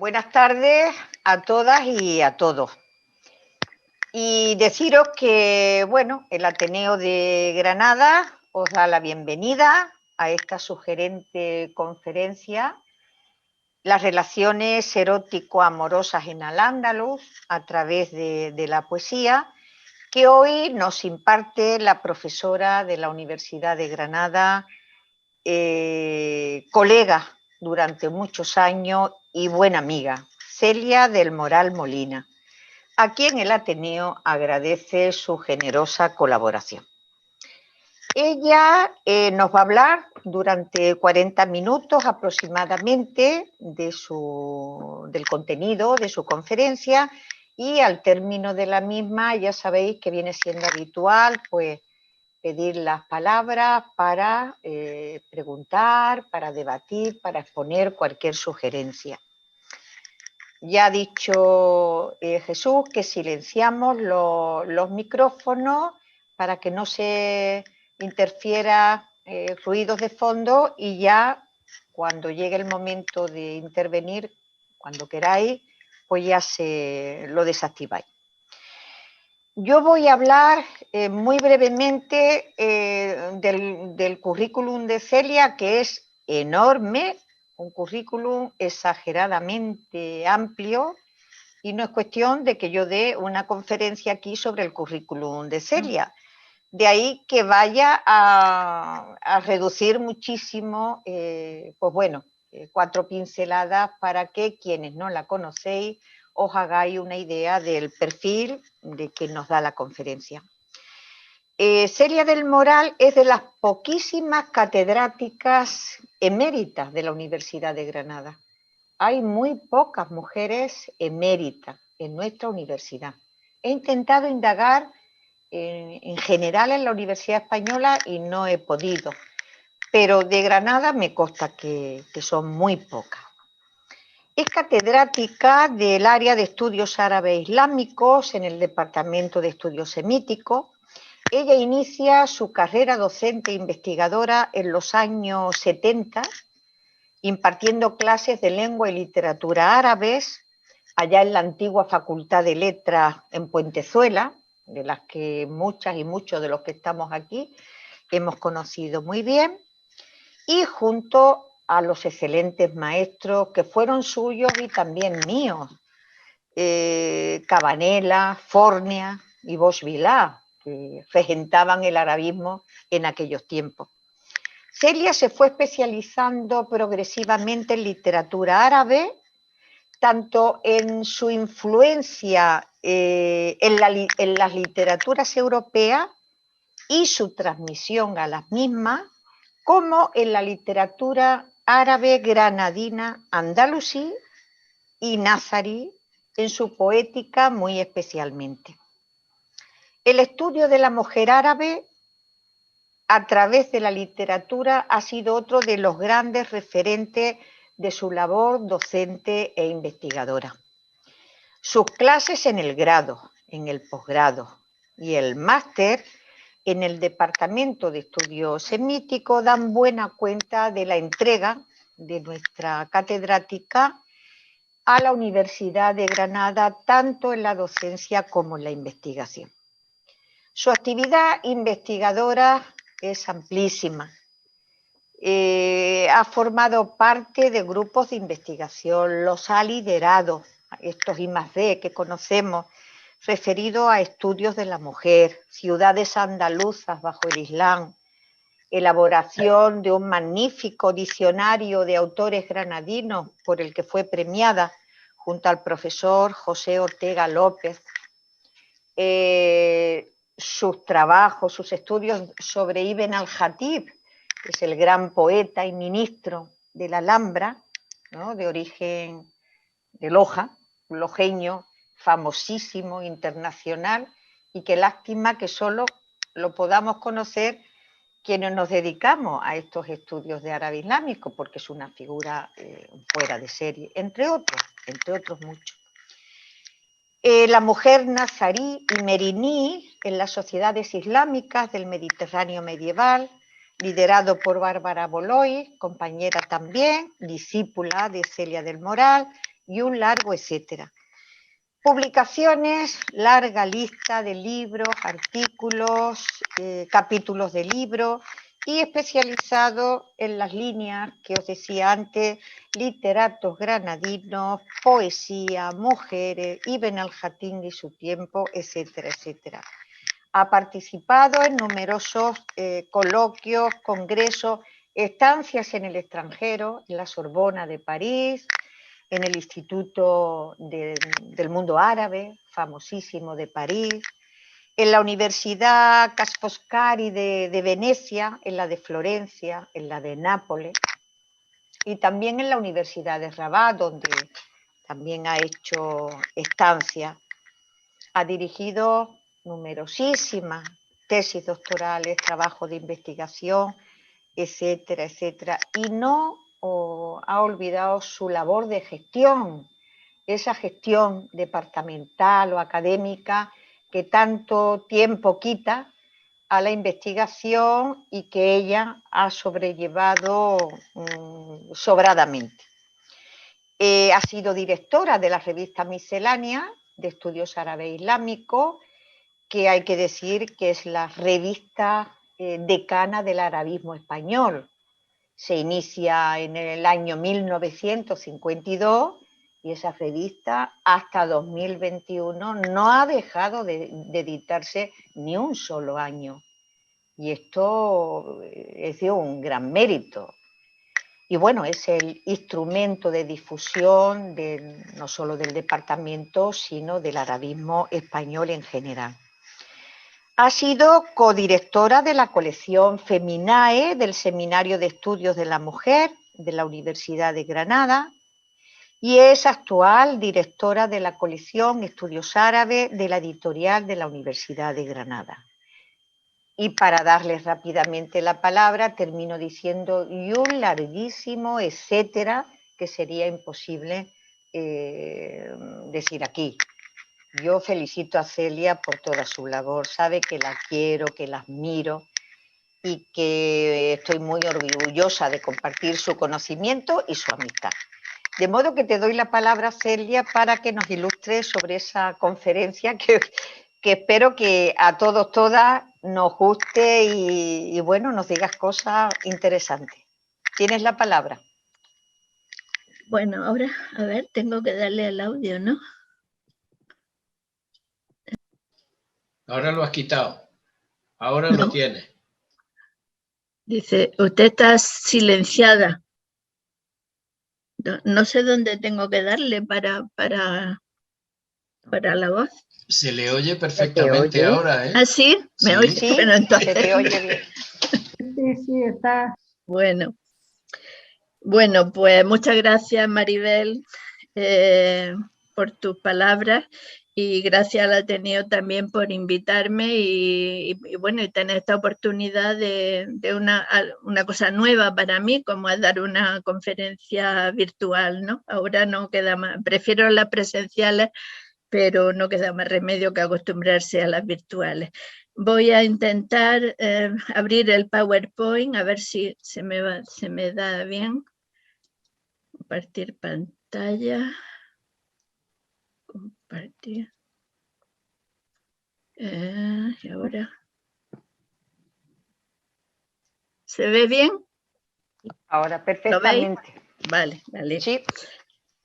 Buenas tardes a todas y a todos. Y deciros que, bueno, el Ateneo de Granada os da la bienvenida a esta sugerente conferencia, las relaciones erótico-amorosas en Al-Ándalus a través de la poesía, que hoy nos imparte la profesora de la Universidad de Granada, colega durante muchos años y buena amiga, Celia del Moral Molina, a quien el Ateneo agradece su generosa colaboración. Ella nos va a hablar durante 40 minutos aproximadamente del contenido de su conferencia, y al término de la misma, ya sabéis que viene siendo habitual, pues pedir las palabras para preguntar, para debatir, para exponer cualquier sugerencia. Ya ha dicho Jesús que silenciamos los micrófonos para que no se interfiera ruidos de fondo, y ya cuando llegue el momento de intervenir, cuando queráis, pues ya lo desactiváis. Yo voy a hablar muy brevemente del currículum de Celia, que es enorme, un currículum exageradamente amplio, y no es cuestión de que yo dé una conferencia aquí sobre el currículum de Celia. De ahí que vaya a reducir muchísimo, pues bueno, 4 pinceladas para que quienes no la conocéis os hagáis una idea del perfil de quien nos da la conferencia. Celia del Moral es de las poquísimas catedráticas eméritas de la Universidad de Granada. Hay muy pocas mujeres eméritas en nuestra universidad. He intentado indagar en general en la Universidad Española y no he podido, pero de Granada me consta que son muy pocas. Es catedrática del área de estudios árabes islámicos en el Departamento de Estudios Semíticos. Ella inicia su carrera docente e investigadora en los años 70, impartiendo clases de lengua y literatura árabes, allá en la antigua Facultad de Letras en Puentezuela, de las que muchas y muchos de los que estamos aquí hemos conocido muy bien, y junto a los excelentes maestros que fueron suyos y también míos, Cabanela, Fornia y Bosch Vilá, que regentaban el arabismo en aquellos tiempos. Celia se fue especializando progresivamente en literatura árabe, tanto en su influencia en las literaturas europeas y su transmisión a las mismas, como en la literatura árabe granadina, andalusí y nazarí, en su poética muy especialmente. El estudio de la mujer árabe a través de la literatura ha sido otro de los grandes referentes de su labor docente e investigadora. Sus clases en el grado, en el posgrado y el máster en el Departamento de Estudios Semíticos dan buena cuenta de la entrega de nuestra catedrática a la Universidad de Granada, tanto en la docencia como en la investigación. Su actividad investigadora es amplísima. Ha formado parte de grupos de investigación, los ha liderado, estos I+D que conocemos, referido a estudios de la mujer, ciudades andaluzas bajo el Islam, elaboración de un magnífico diccionario de autores granadinos por el que fue premiada junto al profesor José Ortega López. Sus trabajos, sus estudios sobre Ibn al-Jatib, que es el gran poeta y ministro de la Alhambra, ¿no?, de origen de Loja, un lojeño famosísimo, internacional, y qué lástima que solo lo podamos conocer quienes nos dedicamos a estos estudios de árabe islámico, porque es una figura fuera de serie, entre otros muchos. La mujer nazarí y meriní en las sociedades islámicas del Mediterráneo medieval, liderado por Bárbara Boloy, compañera también, discípula de Celia del Moral, y un largo etcétera. Publicaciones, larga lista de libros, artículos, capítulos de libros y especializado en las líneas que os decía antes, literatos granadinos, poesía, mujeres, Ibn al-Hatim y su tiempo, etcétera, etcétera. Ha participado en numerosos coloquios, congresos, estancias en el extranjero, en la Sorbona de París, en el Instituto del Mundo Árabe, famosísimo de París, en la Universidad Ca' Foscari de Venecia, en la de Florencia, en la de Nápoles, y también en la Universidad de Rabat, donde también ha hecho estancia. Ha dirigido numerosísimas tesis doctorales, trabajos de investigación, etcétera, etcétera, y no ha olvidado su labor de gestión, esa gestión departamental o académica que tanto tiempo quita a la investigación y que ella ha sobrellevado sobradamente. Ha sido directora de la revista Miscelánea de Estudios Árabe Islámico, que hay que decir que es la revista decana del arabismo español. Se inicia en el año 1952 y esa revista hasta 2021 no ha dejado de editarse ni un solo año. Y esto es de un gran mérito. Y bueno, es el instrumento de difusión no solo del departamento, sino del arabismo español en general. Ha sido codirectora de la colección Feminae del Seminario de Estudios de la Mujer de la Universidad de Granada y es actual directora de la colección Estudios Árabes de la editorial de la Universidad de Granada. Y para darles rápidamente la palabra, termino diciendo y un larguísimo etcétera que sería imposible decir aquí. Yo felicito a Celia por toda su labor, sabe que la quiero, que la admiro y que estoy muy orgullosa de compartir su conocimiento y su amistad. De modo que te doy la palabra, Celia, para que nos ilustres sobre esa conferencia que espero que a todos, todas, nos guste y bueno, nos digas cosas interesantes. Tienes la palabra. Bueno, ahora, a ver, tengo que darle al audio, ¿no? Ahora lo has quitado. Ahora lo tienes. Dice, usted está silenciada. No sé dónde tengo que darle para la voz. Se le oye perfectamente ahora, ¿eh? ¿Ah, sí? ¿Me oye? Sí, Bueno, entonces... se te oye bien. Sí, está. Bueno, pues muchas gracias, Maribel, por tus palabras y gracias al Ateneo también por invitarme y bueno, y tener esta oportunidad de una cosa nueva para mí, como es dar una conferencia virtual, ¿no? Ahora no queda más, prefiero las presenciales, pero no queda más remedio que acostumbrarse a las virtuales. Voy a intentar abrir el PowerPoint, a ver si se me da bien. Compartir pantalla. Compartir. Y ahora. ¿Se ve bien? Ahora perfectamente. Vale. Sí.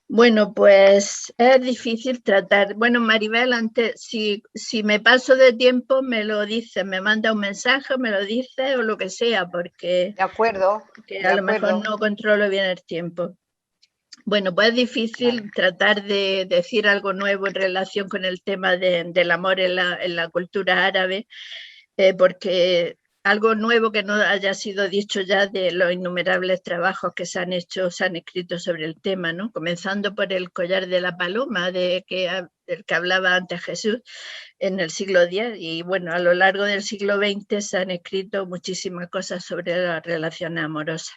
Bueno, pues es difícil tratar. Bueno, Maribel, antes, si me paso de tiempo, me lo dice, me manda un mensaje, me lo dice o lo que sea, porque De acuerdo. a lo mejor no controlo bien el tiempo. Bueno, pues es difícil tratar de decir algo nuevo en relación con el tema del amor en la cultura árabe, porque algo nuevo que no haya sido dicho ya de los innumerables trabajos que se han escrito sobre el tema, ¿no? Comenzando por el collar de la paloma, del que hablaba antes Jesús, en el siglo X, y bueno, a lo largo del siglo XX se han escrito muchísimas cosas sobre las relaciones amorosas.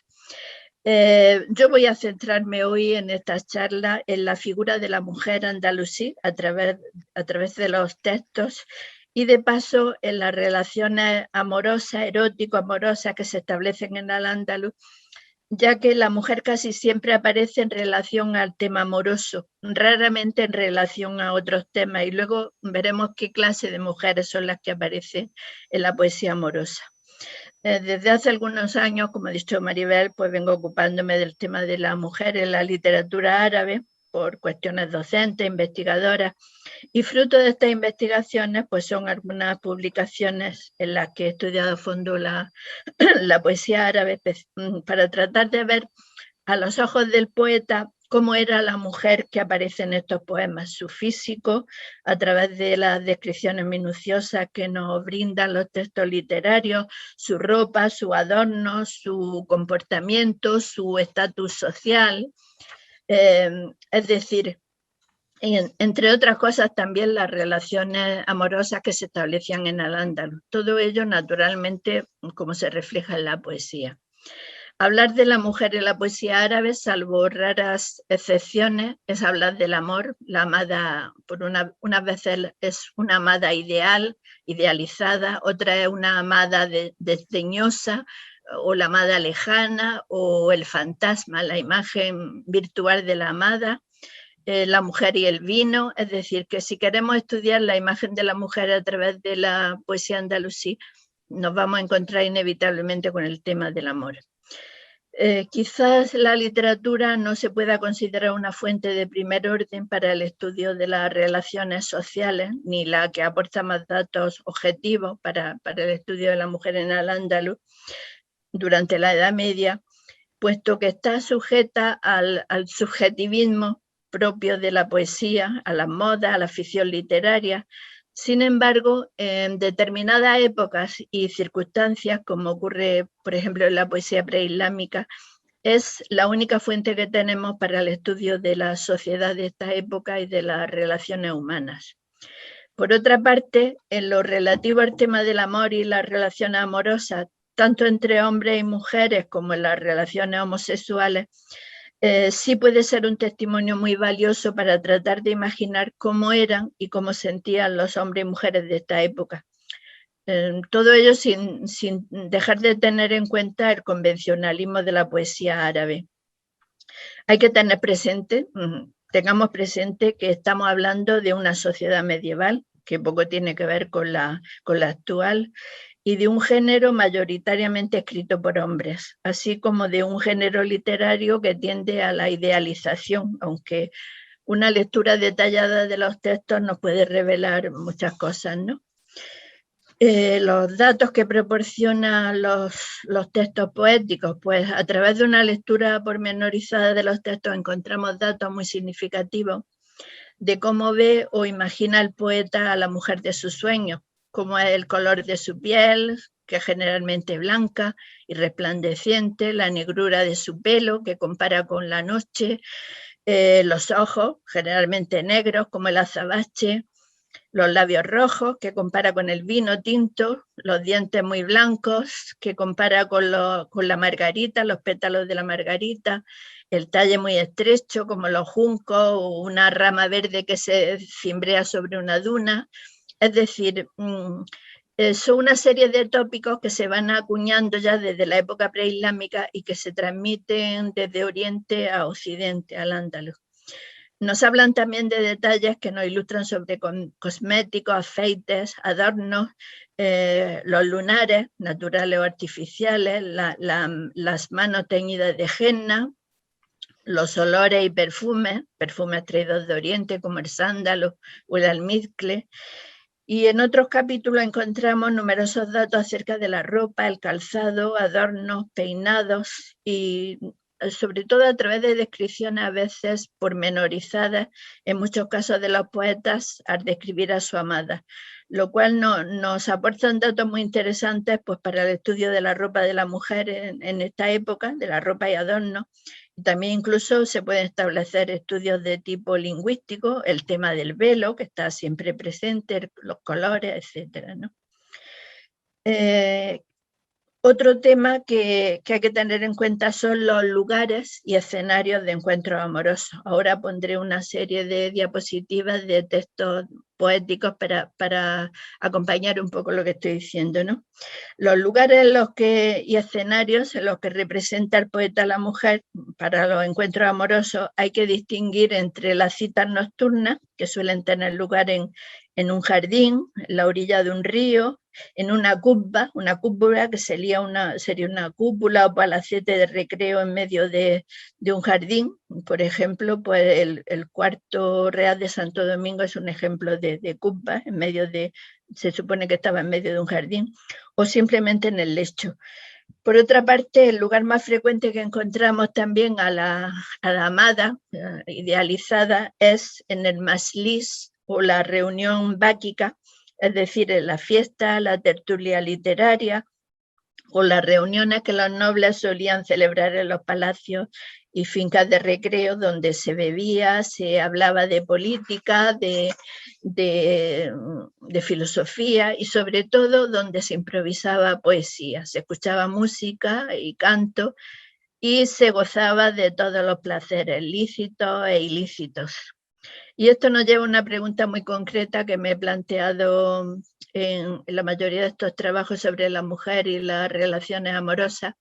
Yo voy a centrarme hoy en esta charla en la figura de la mujer andalusí a través de los textos y de paso en las relaciones amorosas, erótico-amorosas que se establecen en Al-Ándalus ya que la mujer casi siempre aparece en relación al tema amoroso, raramente en relación a otros temas, y luego veremos qué clase de mujeres son las que aparecen en la poesía amorosa. Desde hace algunos años, como ha dicho Maribel, pues vengo ocupándome del tema de la mujer en la literatura árabe por cuestiones docentes, investigadoras, y fruto de estas investigaciones pues son algunas publicaciones en las que he estudiado a fondo la poesía árabe para tratar de ver a los ojos del poeta cómo era la mujer que aparece en estos poemas, su físico, a través de las descripciones minuciosas que nos brindan los textos literarios, su ropa, su adorno, su comportamiento, su estatus social. Es decir, entre otras cosas también las relaciones amorosas que se establecían en Al-Ándalus. Todo ello naturalmente como se refleja en la poesía. Hablar de la mujer en la poesía árabe, salvo raras excepciones, es hablar del amor. La amada, por unas veces es una amada ideal, idealizada, otra es una amada desdeñosa, o la amada lejana, o el fantasma, la imagen virtual de la amada. La mujer y el vino, es decir, que si queremos estudiar la imagen de la mujer a través de la poesía andalusí, nos vamos a encontrar inevitablemente con el tema del amor. Quizás la literatura no se pueda considerar una fuente de primer orden para el estudio de las relaciones sociales, ni la que aporta más datos objetivos para el estudio de la mujer en Al-Ándalus durante la Edad Media, puesto que está sujeta al subjetivismo propio de la poesía, a las modas, a la ficción literaria. Sin embargo, en determinadas épocas y circunstancias, como ocurre, por ejemplo, en la poesía preislámica, es la única fuente que tenemos para el estudio de la sociedad de esta época y de las relaciones humanas. Por otra parte, en lo relativo al tema del amor y las relaciones amorosas, tanto entre hombres y mujeres como en las relaciones homosexuales, sí puede ser un testimonio muy valioso para tratar de imaginar cómo eran y cómo sentían los hombres y mujeres de esta época. Todo ello sin dejar de tener en cuenta el convencionalismo de la poesía árabe. Hay que tener presente, tengamos presente que estamos hablando de una sociedad medieval, que poco tiene que ver con la actual, y de un género mayoritariamente escrito por hombres, así como de un género literario que tiende a la idealización, aunque una lectura detallada de los textos nos puede revelar muchas cosas, ¿no? Los datos que proporcionan los textos poéticos, pues a través de una lectura pormenorizada de los textos encontramos datos muy significativos de cómo ve o imagina el poeta a la mujer de sus sueños, como es el color de su piel, que es generalmente blanca y resplandeciente, la negrura de su pelo, que compara con la noche, los ojos, generalmente negros, como el azabache, los labios rojos, que compara con el vino tinto, los dientes muy blancos, que compara con la margarita, los pétalos de la margarita, el talle muy estrecho, como los juncos, o una rama verde que se cimbrea sobre una duna. Es decir, son una serie de tópicos que se van acuñando ya desde la época preislámica y que se transmiten desde Oriente a Occidente, al Ándalus. Nos hablan también de detalles que nos ilustran sobre cosméticos, afeites, adornos, los lunares, naturales o artificiales, las manos teñidas de henna, los olores y perfumes traídos de Oriente como el sándalo o el almizcle. Y en otros capítulos encontramos numerosos datos acerca de la ropa, el calzado, adornos, peinados y sobre todo a través de descripciones a veces pormenorizadas, en muchos casos de los poetas, al describir a su amada, lo cual nos aportan datos muy interesantes pues, para el estudio de la ropa de la mujer en esta época, de la ropa y adornos. También incluso se pueden establecer estudios de tipo lingüístico, el tema del velo, que está siempre presente, los colores, etc., ¿no? Otro tema que hay que tener en cuenta son los lugares y escenarios de encuentros amorosos. Ahora pondré una serie de diapositivas de textos poéticos para acompañar un poco lo que estoy diciendo, ¿no? Los lugares y escenarios en los que representa el poeta a la mujer para los encuentros amorosos hay que distinguir entre las citas nocturnas, que suelen tener lugar en un jardín, en la orilla de un río, en una cúpula que sería una cúpula o palacete de recreo en medio de un jardín. Por ejemplo, pues el Cuarto Real de Santo Domingo es un ejemplo de cúpula, se supone que estaba en medio de un jardín, o simplemente en el lecho. Por otra parte, el lugar más frecuente que encontramos también a la amada idealizada es en el maslis o la reunión báquica, es decir, en la fiesta, la tertulia literaria o las reuniones que los nobles solían celebrar en los palacios y fincas de recreo donde se bebía, se hablaba de política, de filosofía y sobre todo donde se improvisaba poesía, se escuchaba música y canto y se gozaba de todos los placeres lícitos e ilícitos. Y esto nos lleva a una pregunta muy concreta que me he planteado en la mayoría de estos trabajos sobre la mujer y las relaciones amorosas.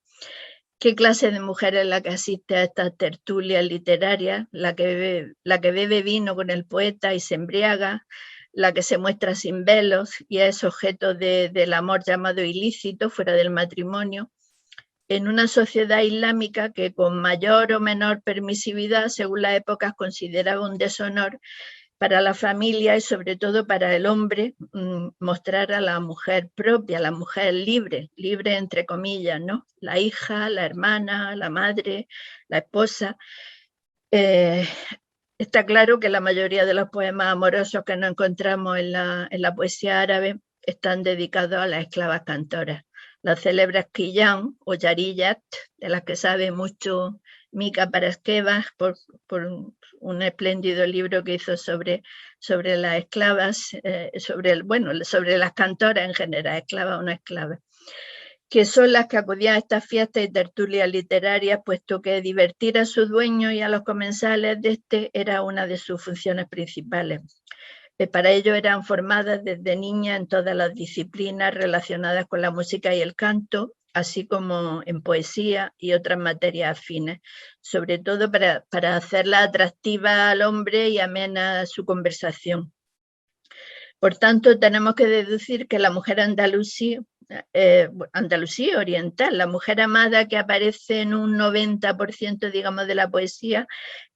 ¿Qué clase de mujer es la que asiste a estas tertulias literarias? La que bebe vino con el poeta y se embriaga, la que se muestra sin velos y es objeto del amor llamado ilícito fuera del matrimonio, en una sociedad islámica que con mayor o menor permisividad, según las épocas, consideraba un deshonor para la familia y sobre todo para el hombre mostrar a la mujer propia, la mujer libre entre comillas, ¿no? La hija, la hermana, la madre, la esposa. Está claro que la mayoría de los poemas amorosos que nos encontramos en la poesía árabe están dedicados a las esclavas cantoras. La célebre Quillán o Yariyat, de las que sabe mucho Mica Paraskevas por un espléndido libro que hizo sobre las esclavas, sobre las cantoras en general, esclavas o no esclavas, que son las que acudían a estas fiestas y tertulias literarias, puesto que divertir a su dueño y a los comensales de este era una de sus funciones principales. Para ello eran formadas desde niñas en todas las disciplinas relacionadas con la música y el canto, así como en poesía y otras materias afines, sobre todo para hacerla atractiva al hombre y amena su conversación. Por tanto, tenemos que deducir que la mujer andalusí oriental, la mujer amada que aparece en un 90%, digamos, de la poesía,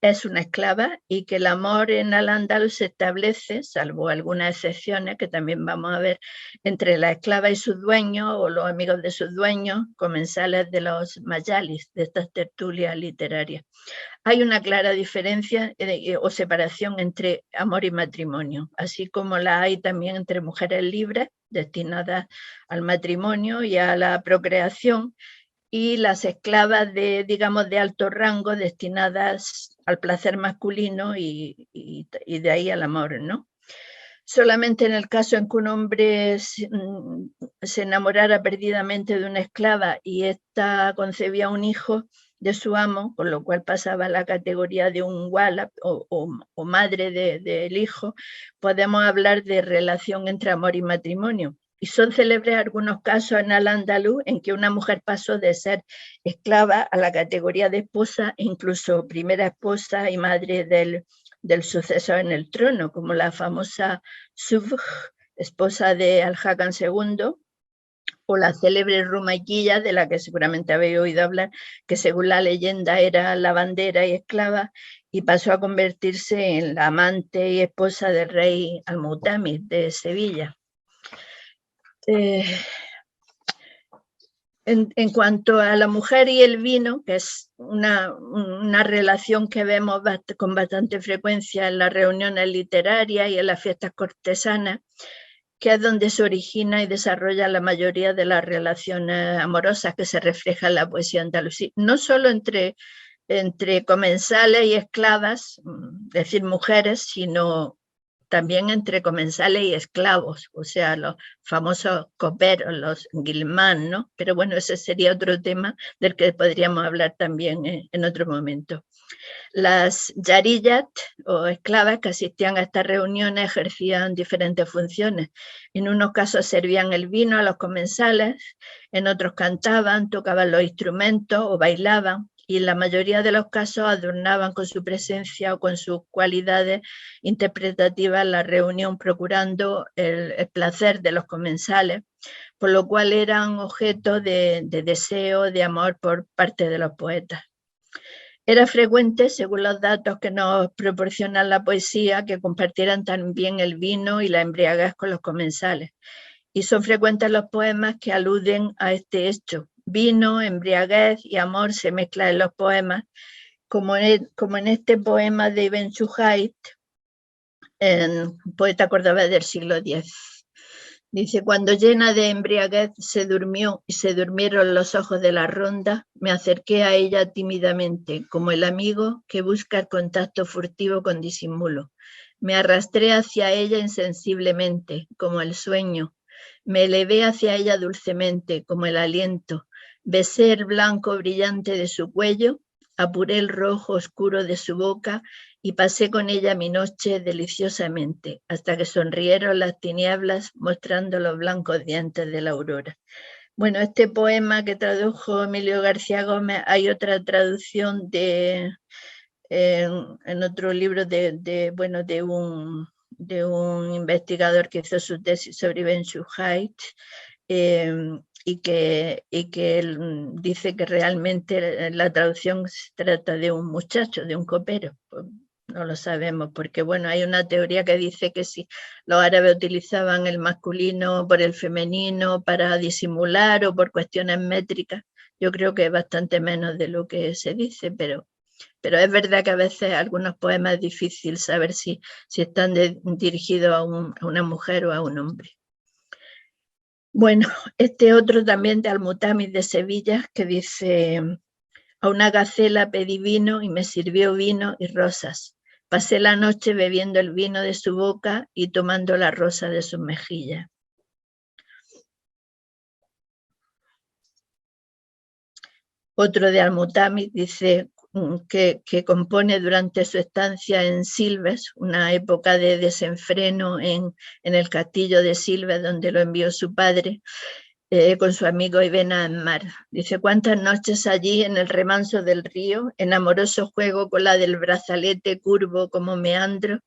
es una esclava y que el amor en al-Ándalus se establece, salvo algunas excepciones que también vamos a ver, entre la esclava y sus dueños o los amigos de sus dueños, comensales de los mayalis, de estas tertulias literarias. Hay una clara diferencia o separación entre amor y matrimonio, así como la hay también entre mujeres libres destinadas al matrimonio y a la procreación y las esclavas de alto rango destinadas al placer masculino y de ahí al amor, ¿no? Solamente en el caso en que un hombre se enamorara perdidamente de una esclava y ésta concebía un hijo de su amo, con lo cual pasaba a la categoría de un walad o madre del hijo, podemos hablar de relación entre amor y matrimonio. Y son célebres algunos casos en al-Ándalus en que una mujer pasó de ser esclava a la categoría de esposa, e incluso primera esposa y madre del sucesor en el trono, como la famosa Subh, esposa de Al-Hakam II, o la célebre Rumaykiyya, de la que seguramente habéis oído hablar, que según la leyenda era lavandera y esclava, y pasó a convertirse en la amante y esposa del rey Al-Mu'tamid de Sevilla. En cuanto a la mujer y el vino, que es una relación que vemos con bastante frecuencia en las reuniones literarias y en las fiestas cortesanas, que es donde se origina y desarrolla la mayoría de las relaciones amorosas que se reflejan en la poesía andalusí, no solo entre comensales y esclavas, es decir, mujeres, sino también entre comensales y esclavos, o sea, los famosos coperos, los guilmán, ¿no? Pero bueno, ese sería otro tema del que podríamos hablar también en otro momento. Las yariyat o esclavas que asistían a estas reuniones ejercían diferentes funciones. En unos casos servían el vino a los comensales, en otros cantaban, tocaban los instrumentos o bailaban, y en la mayoría de los casos adornaban con su presencia o con sus cualidades interpretativas la reunión, procurando el placer de los comensales, por lo cual eran objeto de deseo, de amor por parte de los poetas. Era frecuente, según los datos que nos proporciona la poesía, que compartieran también el vino y la embriaguez con los comensales. Y son frecuentes los poemas que aluden a este hecho. Vino, embriaguez y amor se mezclan en los poemas, como en este poema de Ibn Suhayd, poeta cordobés del siglo X. Dice: cuando llena de embriaguez se durmió y se durmieron los ojos de la ronda, me acerqué a ella tímidamente, como el amigo que busca el contacto furtivo con disimulo. Me arrastré hacia ella insensiblemente, como el sueño. Me elevé hacia ella dulcemente, como el aliento. Besé el blanco brillante de su cuello, apuré el rojo oscuro de su boca y pasé con ella mi noche deliciosamente, hasta que sonrieron las tinieblas mostrando los blancos dientes de la aurora. Bueno, este poema que tradujo Emilio García Gómez, hay otra traducción en otro libro de un investigador que hizo su tesis sobre Ibn Suhayd, y que él dice que realmente la traducción se trata de un muchacho, de un copero. Pues no lo sabemos, porque bueno, hay una teoría que dice que si los árabes utilizaban el masculino por el femenino para disimular o por cuestiones métricas, yo creo que es bastante menos de lo que se dice, pero es verdad que a veces algunos poemas es difícil saber si están dirigidos a una mujer o a un hombre. Bueno, este otro también de Al-Mutamis de Sevilla, que dice: a una gacela pedí vino y me sirvió vino y rosas. Pasé la noche bebiendo el vino de su boca y tomando la rosa de sus mejillas. Otro de Al-Mutamis dice que compone durante su estancia en Silves, una época de desenfreno en el castillo de Silves, donde lo envió su padre, con su amigo Ibn Ammar. Dice: cuántas noches allí en el remanso del río, en amoroso juego con la del brazalete curvo como meandro,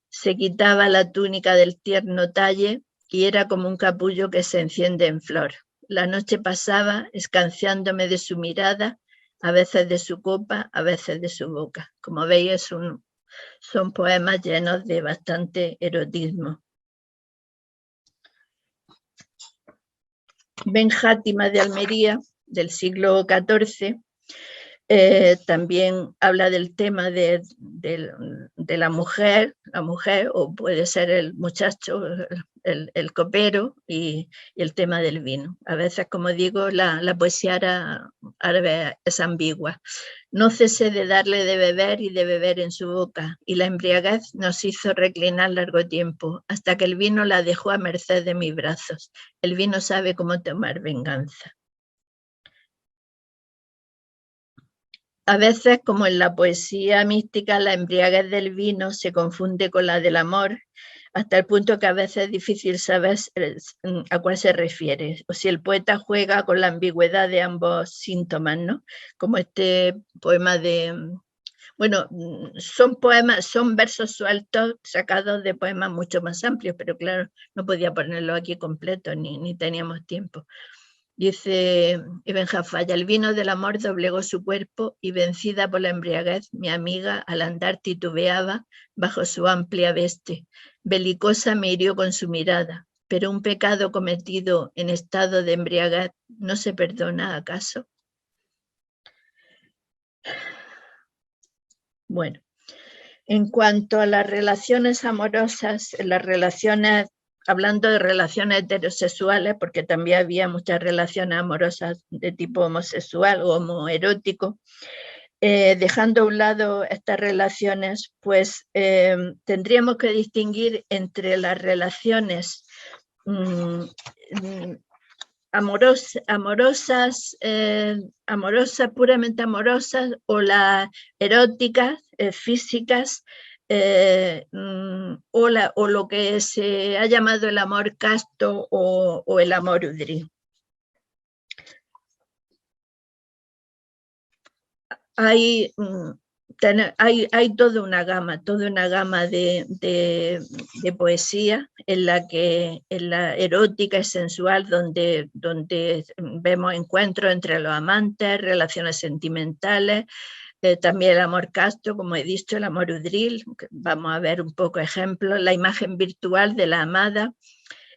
se quitaba la túnica del tierno talle y era como un capullo que se enciende en flor. La noche pasaba escanciándome de su mirada, a veces de su copa, a veces de su boca. Como veis, son poemas llenos de bastante erotismo. Ben Játima de Almería, del siglo XIV, también habla del tema de la mujer, o puede ser el muchacho, el copero, y el tema del vino. A veces, como digo, la poesía árabe es ambigua. No cesé de darle de beber y de beber en su boca, y la embriaguez nos hizo reclinar largo tiempo, hasta que el vino la dejó a merced de mis brazos. El vino sabe cómo tomar venganza. A veces, como en la poesía mística, la embriaguez del vino se confunde con la del amor, hasta el punto que a veces es difícil saber a cuál se refiere, o si el poeta juega con la ambigüedad de ambos síntomas, ¿no? Como este poema bueno, son versos sueltos sacados de poemas mucho más amplios, pero claro, no podía ponerlo aquí completo, ni teníamos tiempo. Dice Ibn Jafaya: el vino del amor doblegó su cuerpo y, vencida por la embriaguez, mi amiga al andar titubeaba bajo su amplia veste. Belicosa me hirió con su mirada, pero un pecado cometido en estado de embriaguez ¿no se perdona acaso? Bueno, en cuanto a las relaciones amorosas, hablando de relaciones heterosexuales, porque también había muchas relaciones amorosas de tipo homosexual o homoerótico, dejando a un lado estas relaciones, pues tendríamos que distinguir entre las relaciones amorosas, puramente amorosas, o las eróticas, físicas, o lo que se ha llamado el amor casto o el amor udri. Hay toda una gama de poesía en la erótica y sensual, donde vemos encuentros entre los amantes, relaciones sentimentales, también el amor casto, como he dicho, el amor udril. Vamos a ver un poco ejemplos, la imagen virtual de la amada,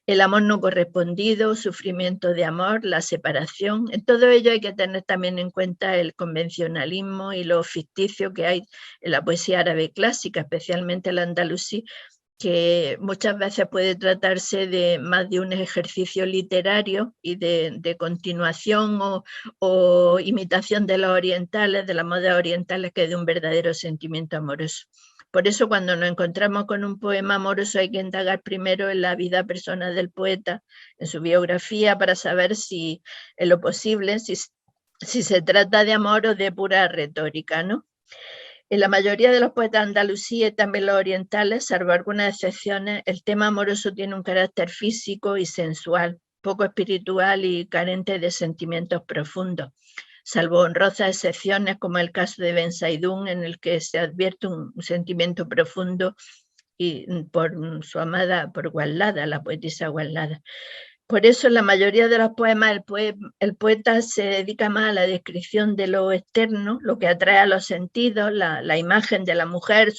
el amor no correspondido, sufrimiento de amor, la separación. En todo ello hay que tener también en cuenta el convencionalismo y lo ficticio que hay en la poesía árabe clásica, especialmente el andalusí, que muchas veces puede tratarse de más de un ejercicio literario y de continuación o imitación de los orientales, de las modas orientales, que de un verdadero sentimiento amoroso. Por eso, cuando nos encontramos con un poema amoroso, hay que indagar primero en la vida personal del poeta, en su biografía, para saber si, en lo posible, si se trata de amor o de pura retórica, ¿no? En la mayoría de los poetas andalusíes, también los orientales, salvo algunas excepciones, el tema amoroso tiene un carácter físico y sensual, poco espiritual y carente de sentimientos profundos, salvo honrosas excepciones como el caso de Ben Saidún, en el que se advierte un sentimiento profundo y por su amada, por Gualada, la poetisa Gualada. Por eso en la mayoría de los poemas el poeta se dedica más a la descripción de lo externo, lo que atrae a los sentidos, la imagen de la mujer,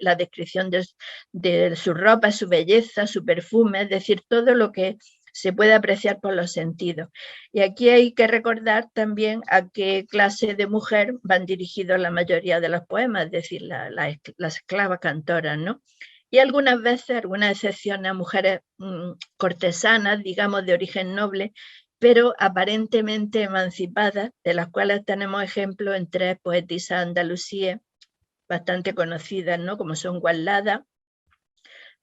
la descripción de su ropa, su belleza, su perfume, es decir, todo lo que se puede apreciar por los sentidos. Y aquí hay que recordar también a qué clase de mujer van dirigidos la mayoría de los poemas, es decir, las esclavas cantoras, ¿no? Y algunas veces, algunas excepciones a mujeres cortesanas, digamos, de origen noble, pero aparentemente emancipadas, de las cuales tenemos ejemplos en tres poetisas andalusíes bastante conocidas, ¿no? Como son Gualada,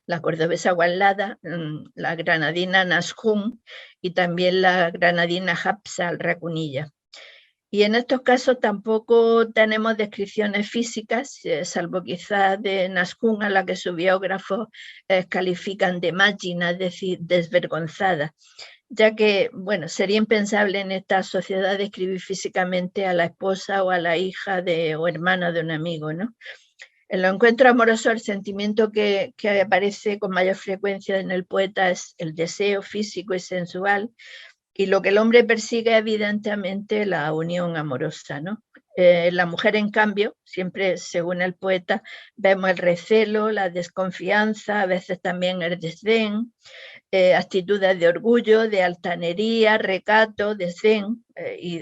la cordobesa Gualada, la granadina Nashum y también la granadina Hafsa al-Racunilla. Y en estos casos tampoco tenemos descripciones físicas, salvo quizás de Nashum, a la que sus biógrafos califican de máquina, es decir, desvergonzada, ya que, bueno, sería impensable en esta sociedad describir físicamente a la esposa o a la hija o hermana de un amigo, ¿no? En los encuentros amorosos, el sentimiento que aparece con mayor frecuencia en el poeta es el deseo físico y sensual, y lo que el hombre persigue evidentemente la unión amorosa, ¿no? La mujer, en cambio, siempre según el poeta, vemos el recelo, la desconfianza, a veces también el desdén, actitudes de orgullo, de altanería, recato, desdén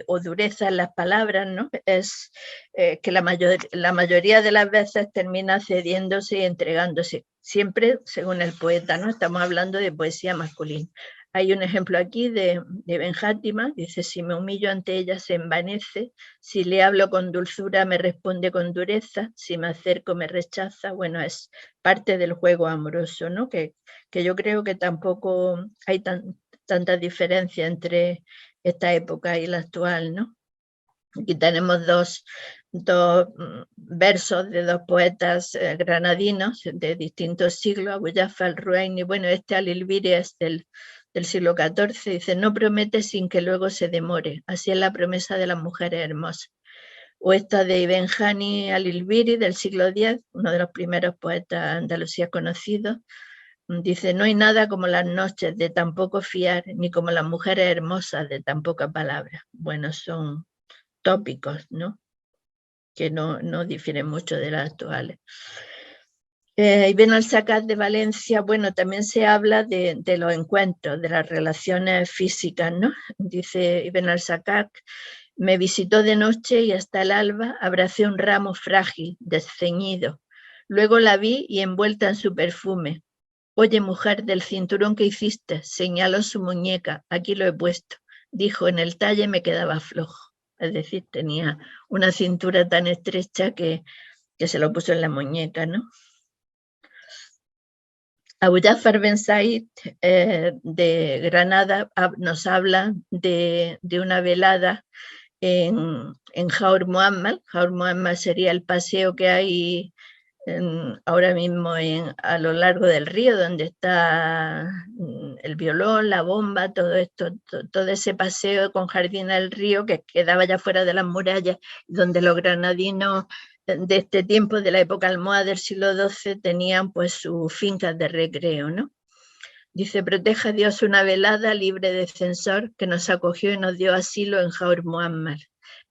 o dureza en las palabras, ¿no? Es que la mayoría de las veces termina cediéndose y entregándose, siempre según el poeta, ¿no? Estamos hablando de poesía masculina. Hay un ejemplo aquí de Ben Játima, dice: si me humillo ante ella se envanece, si le hablo con dulzura me responde con dureza, si me acerco me rechaza. Bueno, es parte del juego amoroso, ¿no? Que yo creo que tampoco hay tanta diferencia entre esta época y la actual, ¿no? Aquí tenemos dos versos de dos poetas granadinos de distintos siglos, Abu Jafar al-Ruaini. Bueno, este Al-Ilbiri es del siglo XIV, dice: no promete sin que luego se demore, así es la promesa de las mujeres hermosas. O esta de Ibn Hani al-Ilbiri del siglo X, uno de los primeros poetas andalusíes conocidos, dice: no hay nada como las noches de tan poco fiar, ni como las mujeres hermosas de tan poca palabra. Bueno, son tópicos, ¿no? Que no difieren mucho de las actuales. Ibn al-Sakat de Valencia, bueno, también se habla de los encuentros, de las relaciones físicas, ¿no? Dice Ibn al-Sakat: me visitó de noche y hasta el alba abracé un ramo frágil, desceñido. Luego la vi y envuelta en su perfume. Oye, mujer, del cinturón que hiciste, señaló su muñeca, aquí lo he puesto. Dijo: en el talle me quedaba flojo. es decir, tenía una cintura tan estrecha que se lo puso en la muñeca, ¿no? Abu Ja'far Ben Said de Granada nos habla de una velada en Jaur Muhammad. Jaur Muhammad sería el paseo que hay ahora mismo a lo largo del río, donde está el violón, la bomba, todo esto, todo ese paseo con jardín al río que quedaba ya fuera de las murallas, donde los granadinos de este tiempo, de la época almohade del siglo XII, tenían pues sus fincas de recreo, ¿no? Dice: proteja Dios una velada libre de censor que nos acogió y nos dio asilo en Jaur Muhammad.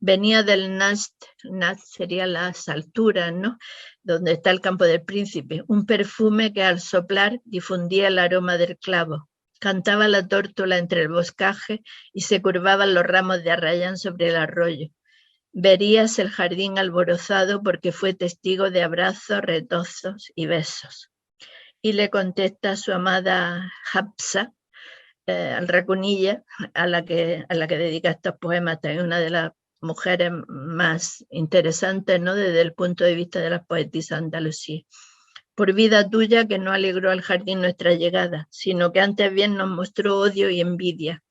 Venía del Najd sería las alturas, ¿no? Donde está el campo del príncipe, un perfume que al soplar difundía el aroma del clavo. Cantaba la tórtola entre el boscaje y se curvaban los ramos de arrayán sobre el arroyo. Verías el jardín alborozado porque fue testigo de abrazos, retozos y besos. Y le contesta a su amada Hafsa, al-Raquniyya, a la que dedica estos poemas, también una de las mujeres más interesantes, ¿no? Desde el punto de vista de las poetisas andalusíes. Por vida tuya que no alegró al jardín nuestra llegada, sino que antes bien nos mostró odio y envidia.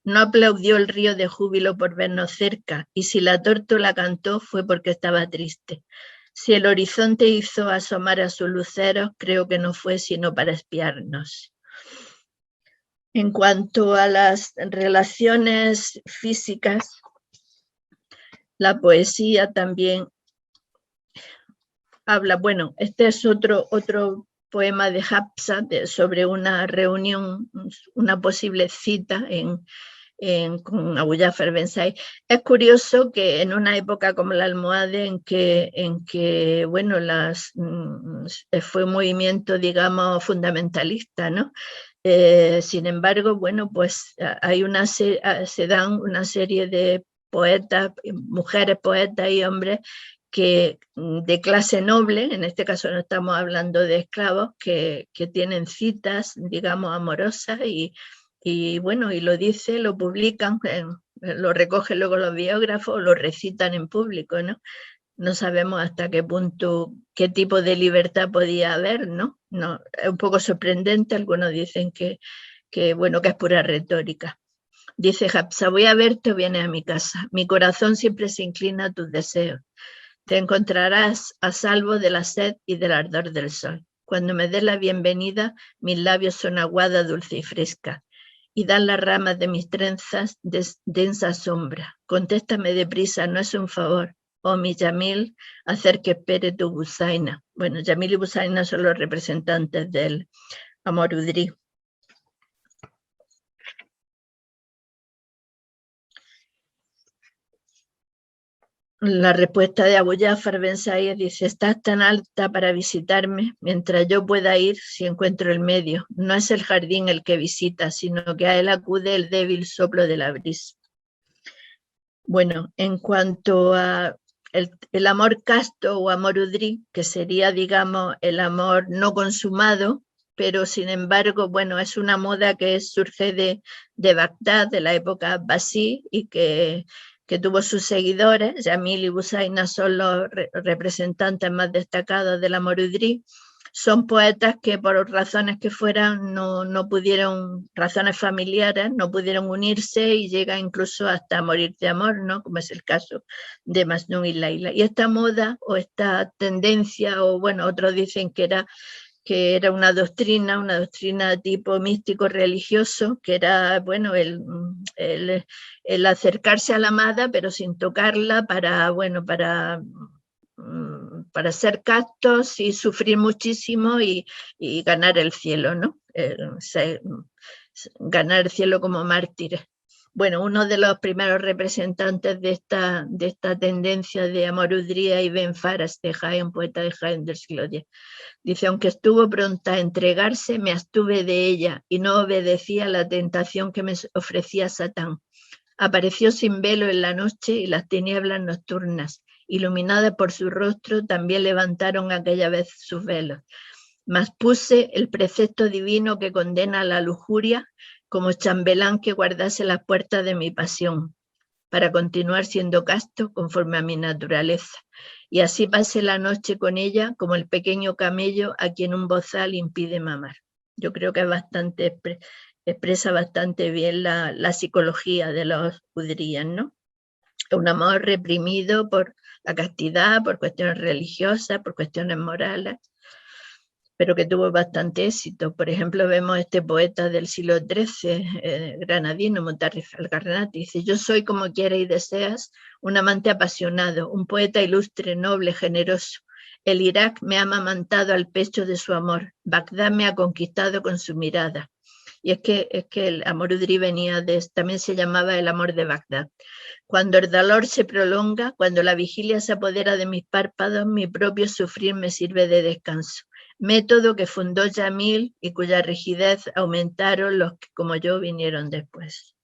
No aplaudió el río de júbilo por vernos cerca, y si la tórtola cantó fue porque estaba triste. Si el horizonte hizo asomar a sus luceros, creo que no fue sino para espiarnos. En cuanto a las relaciones físicas, la poesía también habla, bueno, este es otro poema de Hafsa sobre una reunión, una posible cita con Abu Ja'far Ben Said. Es curioso que en una época como la almohade, en que bueno, fue un movimiento, digamos, fundamentalista, ¿no? Sin embargo, bueno, pues se dan una serie de poetas, mujeres poetas y hombres que de clase noble, en este caso no estamos hablando de esclavos, que tienen citas, digamos, amorosas y bueno, y lo dice, lo publican, lo recogen luego los biógrafos, lo recitan en público, ¿no? No sabemos hasta qué punto, qué tipo de libertad podía haber, ¿no? No, es un poco sorprendente, algunos dicen que bueno, que es pura retórica. Dice Hafsa: voy a verte o vienes a mi casa, mi corazón siempre se inclina a tus deseos. Te encontrarás a salvo de la sed y del ardor del sol. Cuando me des la bienvenida, mis labios son aguada, dulce y fresca, y dan las ramas de mis trenzas densa sombra. Contéstame deprisa, no es un favor. Oh, mi Yamil, hacer que espere tu Busaina. Bueno, Yamil y Busaina son los representantes del amor udrí. La respuesta de Abu Ja'far Ben Said dice: estás tan alta para visitarme, mientras yo pueda ir si encuentro el medio. No es el jardín el que visita, sino que a él acude el débil soplo de la brisa. Bueno, en cuanto a el amor casto o amor udrí, que sería, digamos, el amor no consumado, pero sin embargo, bueno, es una moda que surge de Bagdad, de la época abbasí, y que tuvo sus seguidores. Yamil y Busaina son los representantes más destacados del amor udrí. Son poetas que por razones que fueran no pudieron, razones familiares, no pudieron unirse y llega incluso hasta morir de amor, ¿no? Como es el caso de Majnun y Laila. Y esta moda o esta tendencia, o bueno, otros dicen que era una doctrina tipo místico religioso, que era, bueno, el acercarse a la amada, pero sin tocarla, para ser castos y sufrir muchísimo y ganar el cielo, ¿no? Ganar el cielo como mártires. Bueno, uno de los primeros representantes de esta tendencia de amor udría, Ibn Faras de Jaén, poeta de Jaén del siglo X. Dice: aunque estuvo pronta a entregarse, me abstuve de ella y no obedecía a la tentación que me ofrecía Satán. Apareció sin velo en la noche y las tinieblas nocturnas, iluminadas por su rostro, también levantaron aquella vez sus velos. Mas puse el precepto divino que condena a la lujuria como chambelán que guardase las puertas de mi pasión. para continuar siendo casto conforme a mi naturaleza. Y así pasé la noche con ella como el pequeño camello a quien un bozal impide mamar. Yo creo que es bastante, expresa bastante bien la psicología de los udríes, ¿no? Un amor reprimido por la castidad, por cuestiones religiosas, por cuestiones morales, pero que tuvo bastante éxito. Por ejemplo, vemos este poeta del siglo XIII, granadino, Mutarrif al-Garnati, dice: yo soy, como quieras y deseas, un amante apasionado, un poeta ilustre, noble, generoso. El Irak me ha amamantado al pecho de su amor, Bagdad me ha conquistado con su mirada. Y es que el amor udrí venía también se llamaba el amor de Bagdad. Cuando el dolor se prolonga, cuando la vigilia se apodera de mis párpados, mi propio sufrir me sirve de descanso. Método que fundó Yamil y cuya rigidez aumentaron los que, como yo, vinieron después.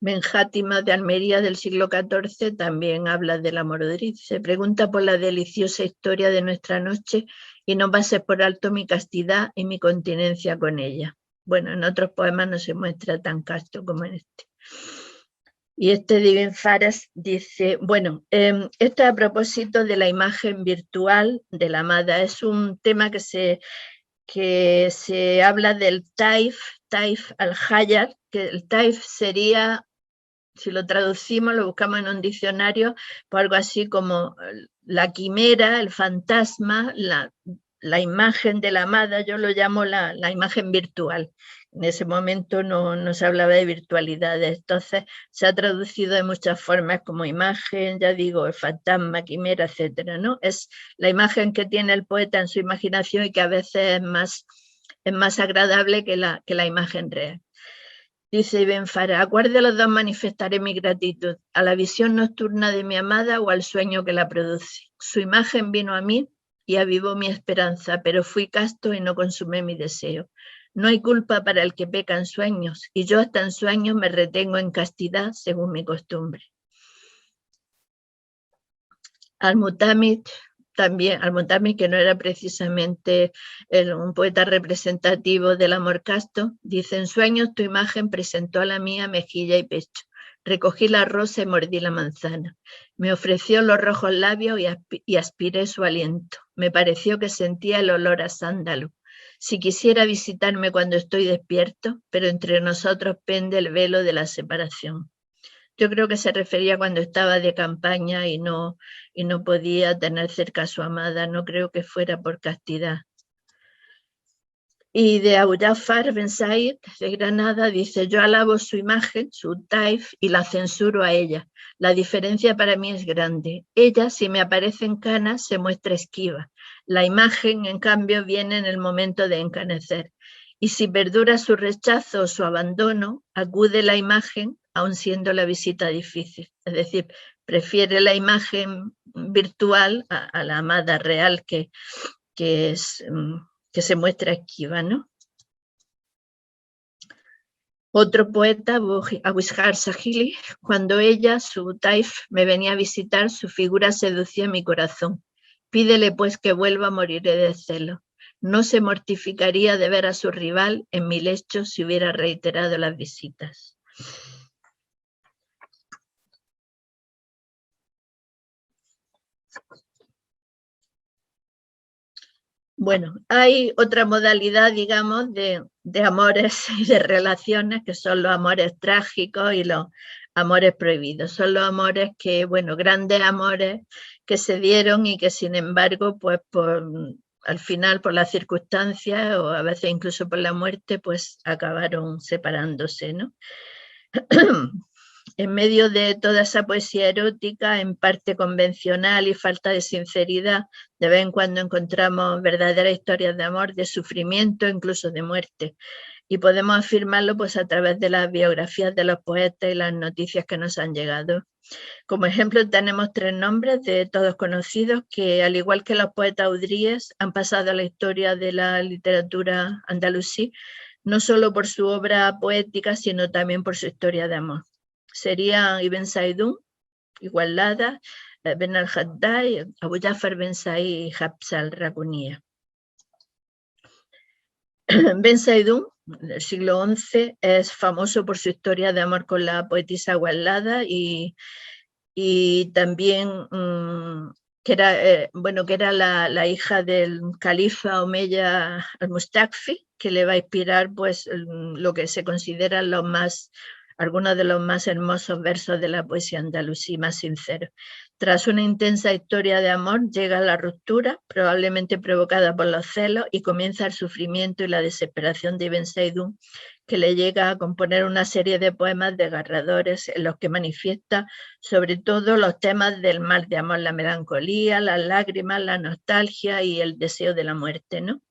Benjátima de Almería del siglo XIV también habla del amor udrí. Se pregunta por la deliciosa historia de nuestra noche y no pases por alto mi castidad y mi continencia con ella. Bueno, en otros poemas no se muestra tan casto como en este. Y este de Ibn Faras dice, bueno, esto a propósito de la imagen virtual de la amada. Es un tema que se habla del Taif al-Hayar, que el Taif sería, si lo traducimos, lo buscamos en un diccionario, pues algo así como la quimera, el fantasma, la imagen de la amada. Yo lo llamo la imagen virtual. En ese momento no se hablaba de virtualidades, entonces se ha traducido de muchas formas como imagen, ya digo, el fantasma, quimera, etcétera, ¿no? Es la imagen que tiene el poeta en su imaginación y que a veces es más agradable que la imagen real. Dice Ibn Faras: a cuál de los dos manifestaré mi gratitud, a la visión nocturna de mi amada o al sueño que la produce. Su imagen vino a mí y avivó mi esperanza, pero fui casto y no consumé mi deseo. No hay culpa para el que peca en sueños, y yo hasta en sueños me retengo en castidad según mi costumbre. Al-Mutamid también, Al-Mutamid, que no era precisamente un poeta representativo del amor casto, dice: en sueños tu imagen presentó a la mía mejilla y pecho. Recogí la rosa y mordí la manzana. Me ofreció los rojos labios y aspiré su aliento. Me pareció que sentía el olor a sándalo. Si quisiera visitarme cuando estoy despierto, pero entre nosotros pende el velo de la separación. Yo creo que se refería cuando estaba de campaña y no podía tener cerca a su amada. No creo que fuera por castidad. Y de Abu Ja'far Ben Said, de Granada, dice: yo alabo su imagen, su taif, y la censuro a ella. La diferencia para mí es grande. Ella, si me aparece en canas, se muestra esquiva. La imagen, en cambio, viene en el momento de encanecer. Y si perdura su rechazo o su abandono, acude la imagen, aun siendo la visita difícil. Es decir, prefiere la imagen virtual a la amada real que se muestra esquiva, ¿no? Otro poeta, Abu Ishaq Sahili, cuando ella, su taif, me venía a visitar, su figura seducía mi corazón. Pídele pues que vuelva, moriré de celo. No se mortificaría de ver a su rival en mi lecho si hubiera reiterado las visitas. Bueno, hay otra modalidad, digamos, de amores y de relaciones, que son los amores trágicos y los amores prohibidos. Son los amores que, bueno, grandes amores que se dieron y que, sin embargo, pues al final, por las circunstancias o a veces incluso por la muerte, pues acabaron separándose, ¿no? En medio de toda esa poesía erótica, en parte convencional y falta de sinceridad, de vez en cuando encontramos verdaderas historias de amor, de sufrimiento, incluso de muerte. Y podemos afirmarlo pues a través de las biografías de los poetas y las noticias que nos han llegado. Como ejemplo tenemos 3 nombres de todos conocidos que, al igual que los poetas udríes, han pasado a la historia de la literatura andalusí, no solo por su obra poética, sino también por su historia de amor. Serían Ibn Saidún, Igualada, Ben al-Haddad, Abu Ja'far Ben Said y Habs al-Rakuniyya. Ben Saidún, del siglo XI, es famoso por su historia de amor con la poetisa Wallada y también que era la hija del califa Omeya al-Mustakfi, que le va a inspirar pues lo que se consideran algunos de los más hermosos versos de la poesía andalusí, más sinceros. Tras una intensa historia de amor, llega la ruptura, probablemente provocada por los celos, y comienza el sufrimiento y la desesperación de Ibn Saidún, que le llega a componer una serie de poemas desgarradores en los que manifiesta sobre todo los temas del mal de amor, la melancolía, las lágrimas, la nostalgia y el deseo de la muerte, ¿no?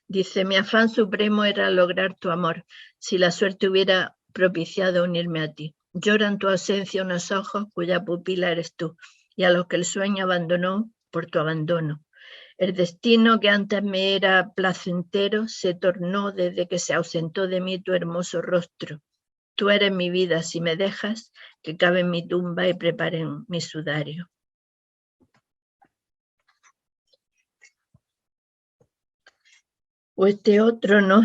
Dice, mi afán supremo era lograr tu amor, si la suerte hubiera propiciado unirme a ti. Lloran tu ausencia unos ojos cuya pupila eres tú, y a los que el sueño abandonó por tu abandono. El destino que antes me era placentero se tornó desde que se ausentó de mí tu hermoso rostro. Tú eres mi vida, si me dejas, que cabe en mi tumba y preparen mi sudario. O este otro, ¿no?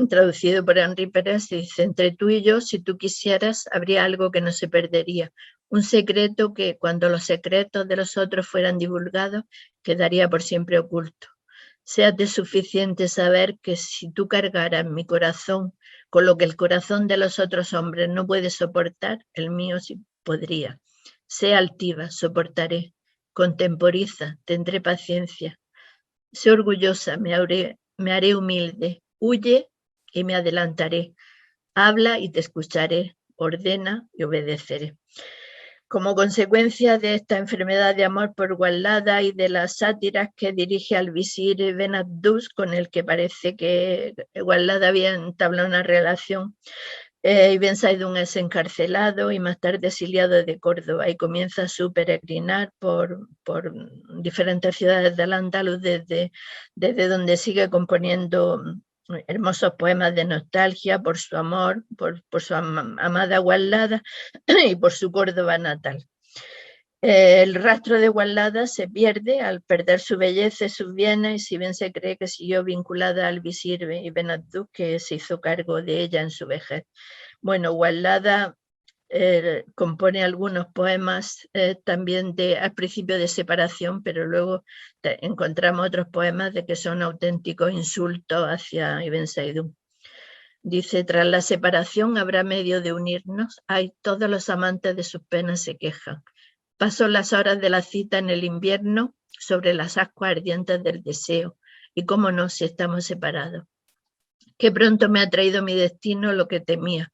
Traducido por Henri Pérez, dice, entre tú y yo, si tú quisieras, habría algo que no se perdería. Un secreto que, cuando los secretos de los otros fueran divulgados, quedaría por siempre oculto. Séate suficiente saber que si tú cargaras mi corazón con lo que el corazón de los otros hombres no puede soportar, el mío sí podría. Sé altiva, soportaré. Contemporiza, tendré paciencia. Sé orgullosa, me haré humilde. Huye y me adelantaré. Habla y te escucharé. Ordena y obedeceré. Como consecuencia de esta enfermedad de amor por Wallada y de las sátiras que dirige al visir Ben Abdus, con el que parece que Wallada había entablado una relación, Ibn Saidún es encarcelado y más tarde exiliado de Córdoba y comienza su peregrinar por diferentes ciudades del Andaluz desde donde sigue componiendo hermosos poemas de nostalgia por su amor, por su amada Wallada y por su Córdoba natal. El rastro de Wallada se pierde al perder su belleza y sus bienes, y si bien se cree que siguió vinculada al visir Ibn Abdus, que se hizo cargo de ella en su vejez. Bueno, Wallada compone algunos poemas también al principio de separación, pero luego encontramos otros poemas de que son auténticos insultos hacia Ibn Saidún. Dice, tras la separación habrá medio de unirnos, ay, todos los amantes de sus penas se quejan. Paso las horas de la cita en el invierno sobre las ascuas ardientes del deseo, y cómo no si estamos separados. Qué pronto me ha traído mi destino lo que temía,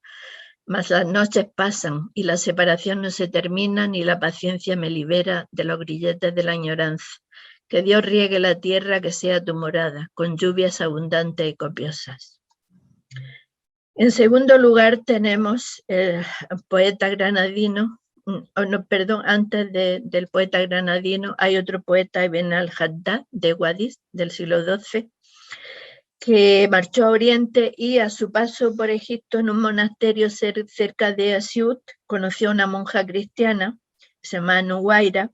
mas las noches pasan y la separación no se termina ni la paciencia me libera de los grilletes de la añoranza. Que Dios riegue la tierra que sea tu morada, con lluvias abundantes y copiosas. En segundo lugar tenemos el poeta granadino, antes del poeta granadino hay otro poeta, Ibn al-Haddad de Guadix, del siglo XII, que marchó a Oriente y a su paso por Egipto en un monasterio cerca de Asiut conoció a una monja cristiana, se llama Nuwaira,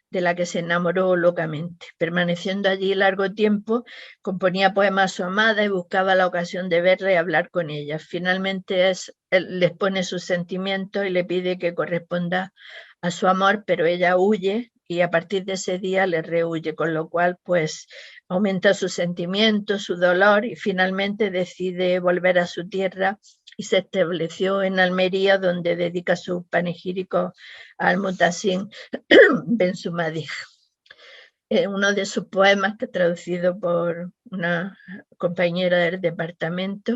de la que se enamoró locamente. Permaneciendo allí largo tiempo, componía poemas a su amada y buscaba la ocasión de verla y hablar con ella. Finalmente él les pone sus sentimientos y le pide que corresponda a su amor, pero ella huye y a partir de ese día le rehuye, con lo cual pues aumenta su sentimiento, su dolor y finalmente decide volver a su tierra y se estableció en Almería, donde dedica su panegírico al Mutasim Ben Sumadij. Uno de sus poemas, que traducido por una compañera del departamento,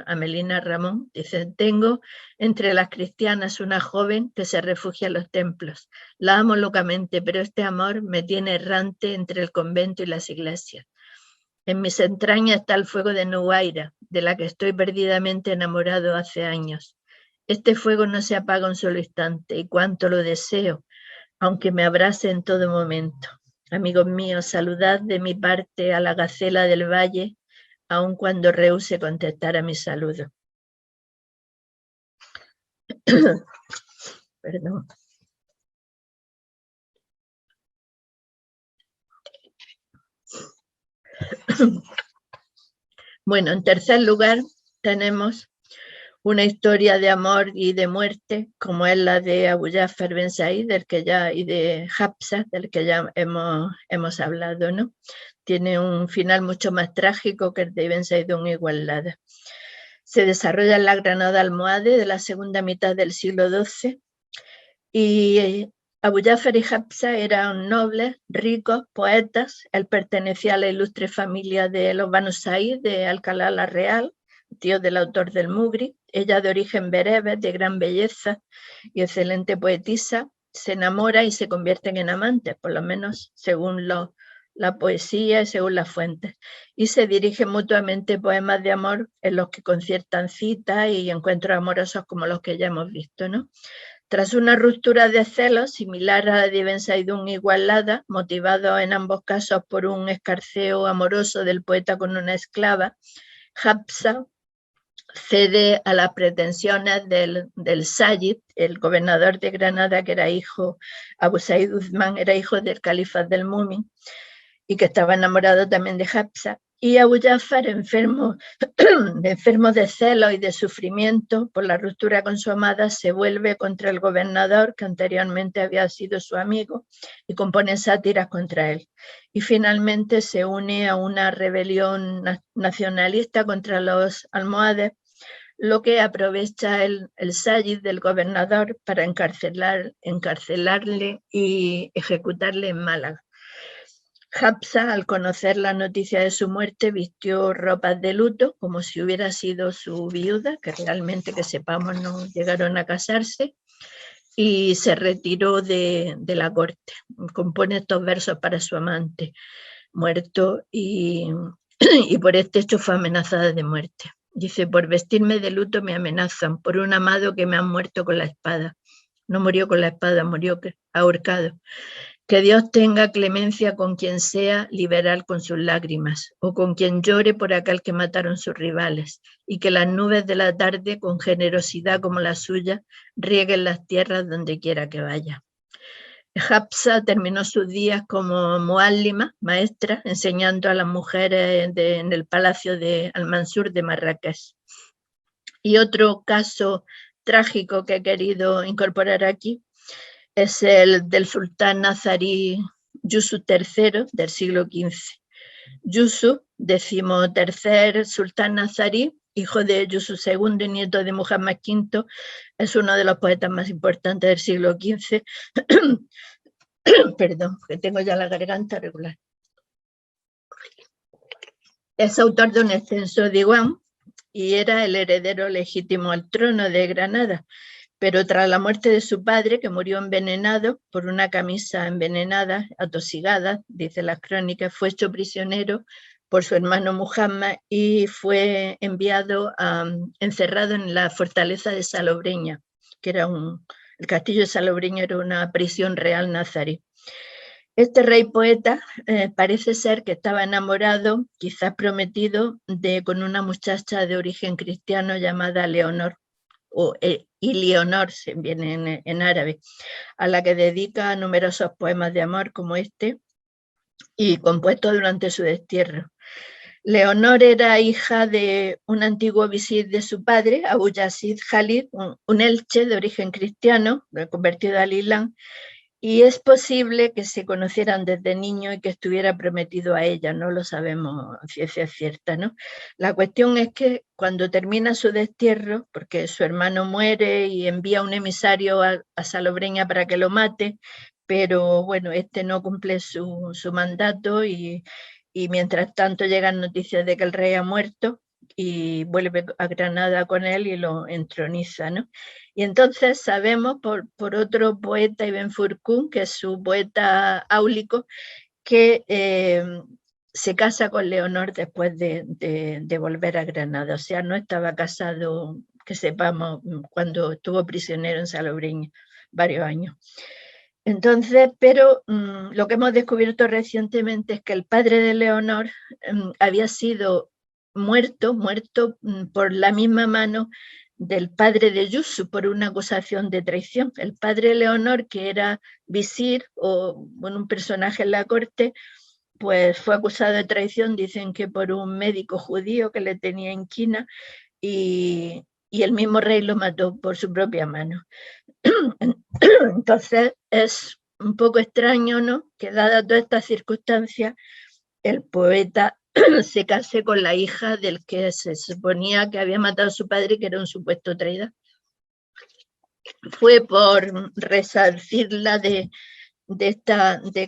Amelina Ramón, dice, tengo entre las cristianas una joven que se refugia en los templos. La amo locamente, pero este amor me tiene errante entre el convento y las iglesias. En mis entrañas está el fuego de Nuwaira, de la que estoy perdidamente enamorado hace años. Este fuego no se apaga un solo instante, y cuánto lo deseo, aunque me abrace en todo momento. Amigos míos, saludad de mi parte a la gacela del valle, aun cuando rehúse contestar a mi saludo. Perdón. Bueno, en tercer lugar tenemos una historia de amor y de muerte, como es la de Abu Ja'far Ben Said, y de Hafsa, del que ya hemos hablado, ¿no? Tiene un final mucho más trágico que el de Ben Said Igualada. Se desarrolla en la Granada almohade de la segunda mitad del siglo XII y Abu Ja'far y Hafsa eran nobles, ricos, poetas. Él pertenecía a la ilustre familia de los Banu Said de Alcalá la Real, tío del autor del Mugri. Ella, de origen bereber, de gran belleza y excelente poetisa, se enamora y se convierten en amantes, por lo menos según la poesía y según las fuentes, y se dirigen mutuamente poemas de amor en los que conciertan citas y encuentros amorosos como los que ya hemos visto, ¿no? Tras una ruptura de celos similar a la de Ben Saidún Igualada, motivado en ambos casos por un escarceo amoroso del poeta con una esclava, Hafsa cede a las pretensiones del Sayyid, el gobernador de Granada, que era hijo, Abu Said Uthman, era hijo del califa del Mumin, y que estaba enamorado también de Hafsa. Y Abu Ja'far, enfermo de celos y de sufrimiento por la ruptura con su amada, se vuelve contra el gobernador, que anteriormente había sido su amigo, y compone sátiras contra él. Y finalmente se une a una rebelión nacionalista contra los almohades, lo que aprovecha el Sayyid del gobernador para encarcelarle y ejecutarle en Málaga. Hafsa, al conocer la noticia de su muerte, vistió ropas de luto, como si hubiera sido su viuda, que realmente, que sepamos, no llegaron a casarse, y se retiró de la corte. Compone estos versos para su amante muerto y por este hecho fue amenazada de muerte. Dice: por vestirme de luto me amenazan, por un amado que me han muerto con la espada. No murió con la espada, murió ahorcado. Que Dios tenga clemencia con quien sea liberal con sus lágrimas, o con quien llore por aquel que mataron sus rivales, y que las nubes de la tarde, con generosidad como la suya, rieguen las tierras donde quiera que vaya. Hafsa terminó sus días como muallima, maestra, enseñando a las mujeres en el palacio de Al-Mansur de Marrakech. Y otro caso trágico que he querido incorporar aquí es el del sultán nazarí Yusuf III del siglo XV. Yusuf, 13º sultán nazarí, hijo de Yusuf II y nieto de Muhammad V, es uno de los poetas más importantes del siglo XV. Perdón, que tengo ya la garganta regular. Es autor de un extenso diwan y era el heredero legítimo al trono de Granada, pero tras la muerte de su padre, que murió envenenado por una camisa envenenada, atosigada, dice las crónicas, fue hecho prisionero por su hermano Muhammad y fue encerrado en la fortaleza de Salobreña, que era el castillo de Salobreña era una prisión real nazarí. Este rey poeta parece ser que estaba enamorado, quizás prometido, con una muchacha de origen cristiano llamada Leonor, y Leonor se viene en árabe, a la que dedica numerosos poemas de amor como este, y compuestos durante su destierro. Leonor era hija de un antiguo visir de su padre, Abu Yazid Khalid, un elche de origen cristiano, convertido al Islam, y es posible que se conocieran desde niño y que estuviera prometido a ella, no lo sabemos a ciencia cierta, ¿no? La cuestión es que cuando termina su destierro, porque su hermano muere y envía un emisario a Salobreña para que lo mate, pero bueno, este no cumple su mandato y mientras tanto llegan noticias de que el rey ha muerto y vuelve a Granada con él y lo entroniza, ¿no? Y entonces sabemos por otro poeta, Ibn Furkún, que es su poeta áulico, que se casa con Leonor después de volver a Granada. O sea, no estaba casado, que sepamos, cuando estuvo prisionero en Salobreña, varios años. Entonces, pero lo que hemos descubierto recientemente es que el padre de Leonor había sido muerto por la misma mano del padre de Yusuf por una acusación de traición. El padre de Leonor, que era visir o un personaje en la corte, pues fue acusado de traición, dicen que por un médico judío que le tenía inquina, y el mismo rey lo mató por su propia mano. Entonces es un poco extraño, ¿no?, que dada toda esta circunstancia, el poeta se case con la hija del que se suponía que había matado a su padre, que era un supuesto traidor. Fue por resarcirla de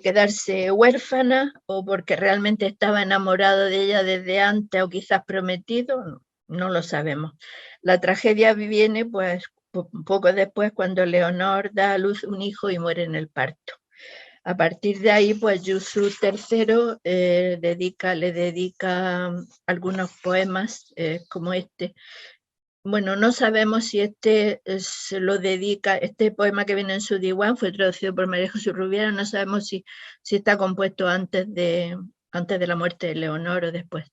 quedarse huérfana, o porque realmente estaba enamorado de ella desde antes, o quizás prometido, no lo sabemos. La tragedia viene pues poco después, cuando Leonor da a luz un hijo y muere en el parto. A partir de ahí, pues Yusu III le dedica algunos poemas como este. Bueno, no sabemos si se lo dedica, este poema que viene en su diwan fue traducido por María Jesús Rubiera, no sabemos si está compuesto antes de la muerte de Leonor o después.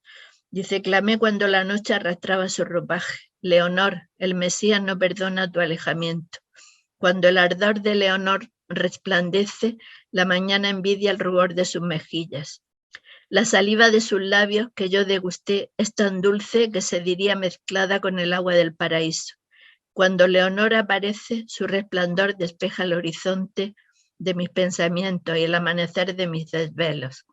Dice: clamé cuando la noche arrastraba su ropaje. Leonor, el Mesías no perdona tu alejamiento. Cuando el ardor de Leonor resplandece, la mañana envidia el rubor de sus mejillas. La saliva de sus labios que yo degusté es tan dulce que se diría mezclada con el agua del paraíso. Cuando Leonor aparece, su resplandor despeja el horizonte de mis pensamientos y el amanecer de mis desvelos.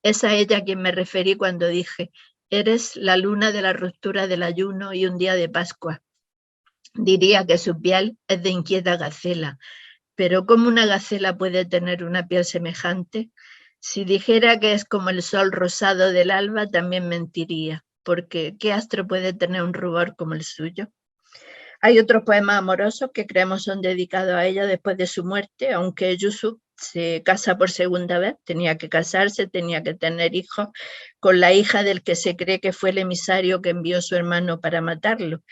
Es a ella a quien me referí cuando dije: eres la luna de la ruptura del ayuno y un día de Pascua. Diría que su piel es de inquieta gacela, pero ¿cómo una gacela puede tener una piel semejante? Si dijera que es como el sol rosado del alba, también mentiría, porque ¿qué astro puede tener un rubor como el suyo? Hay otros poemas amorosos que creemos son dedicados a ella después de su muerte, aunque Yusu se casa por segunda vez, tenía que casarse, tenía que tener hijos con la hija del que se cree que fue el emisario que envió su hermano para matarlo.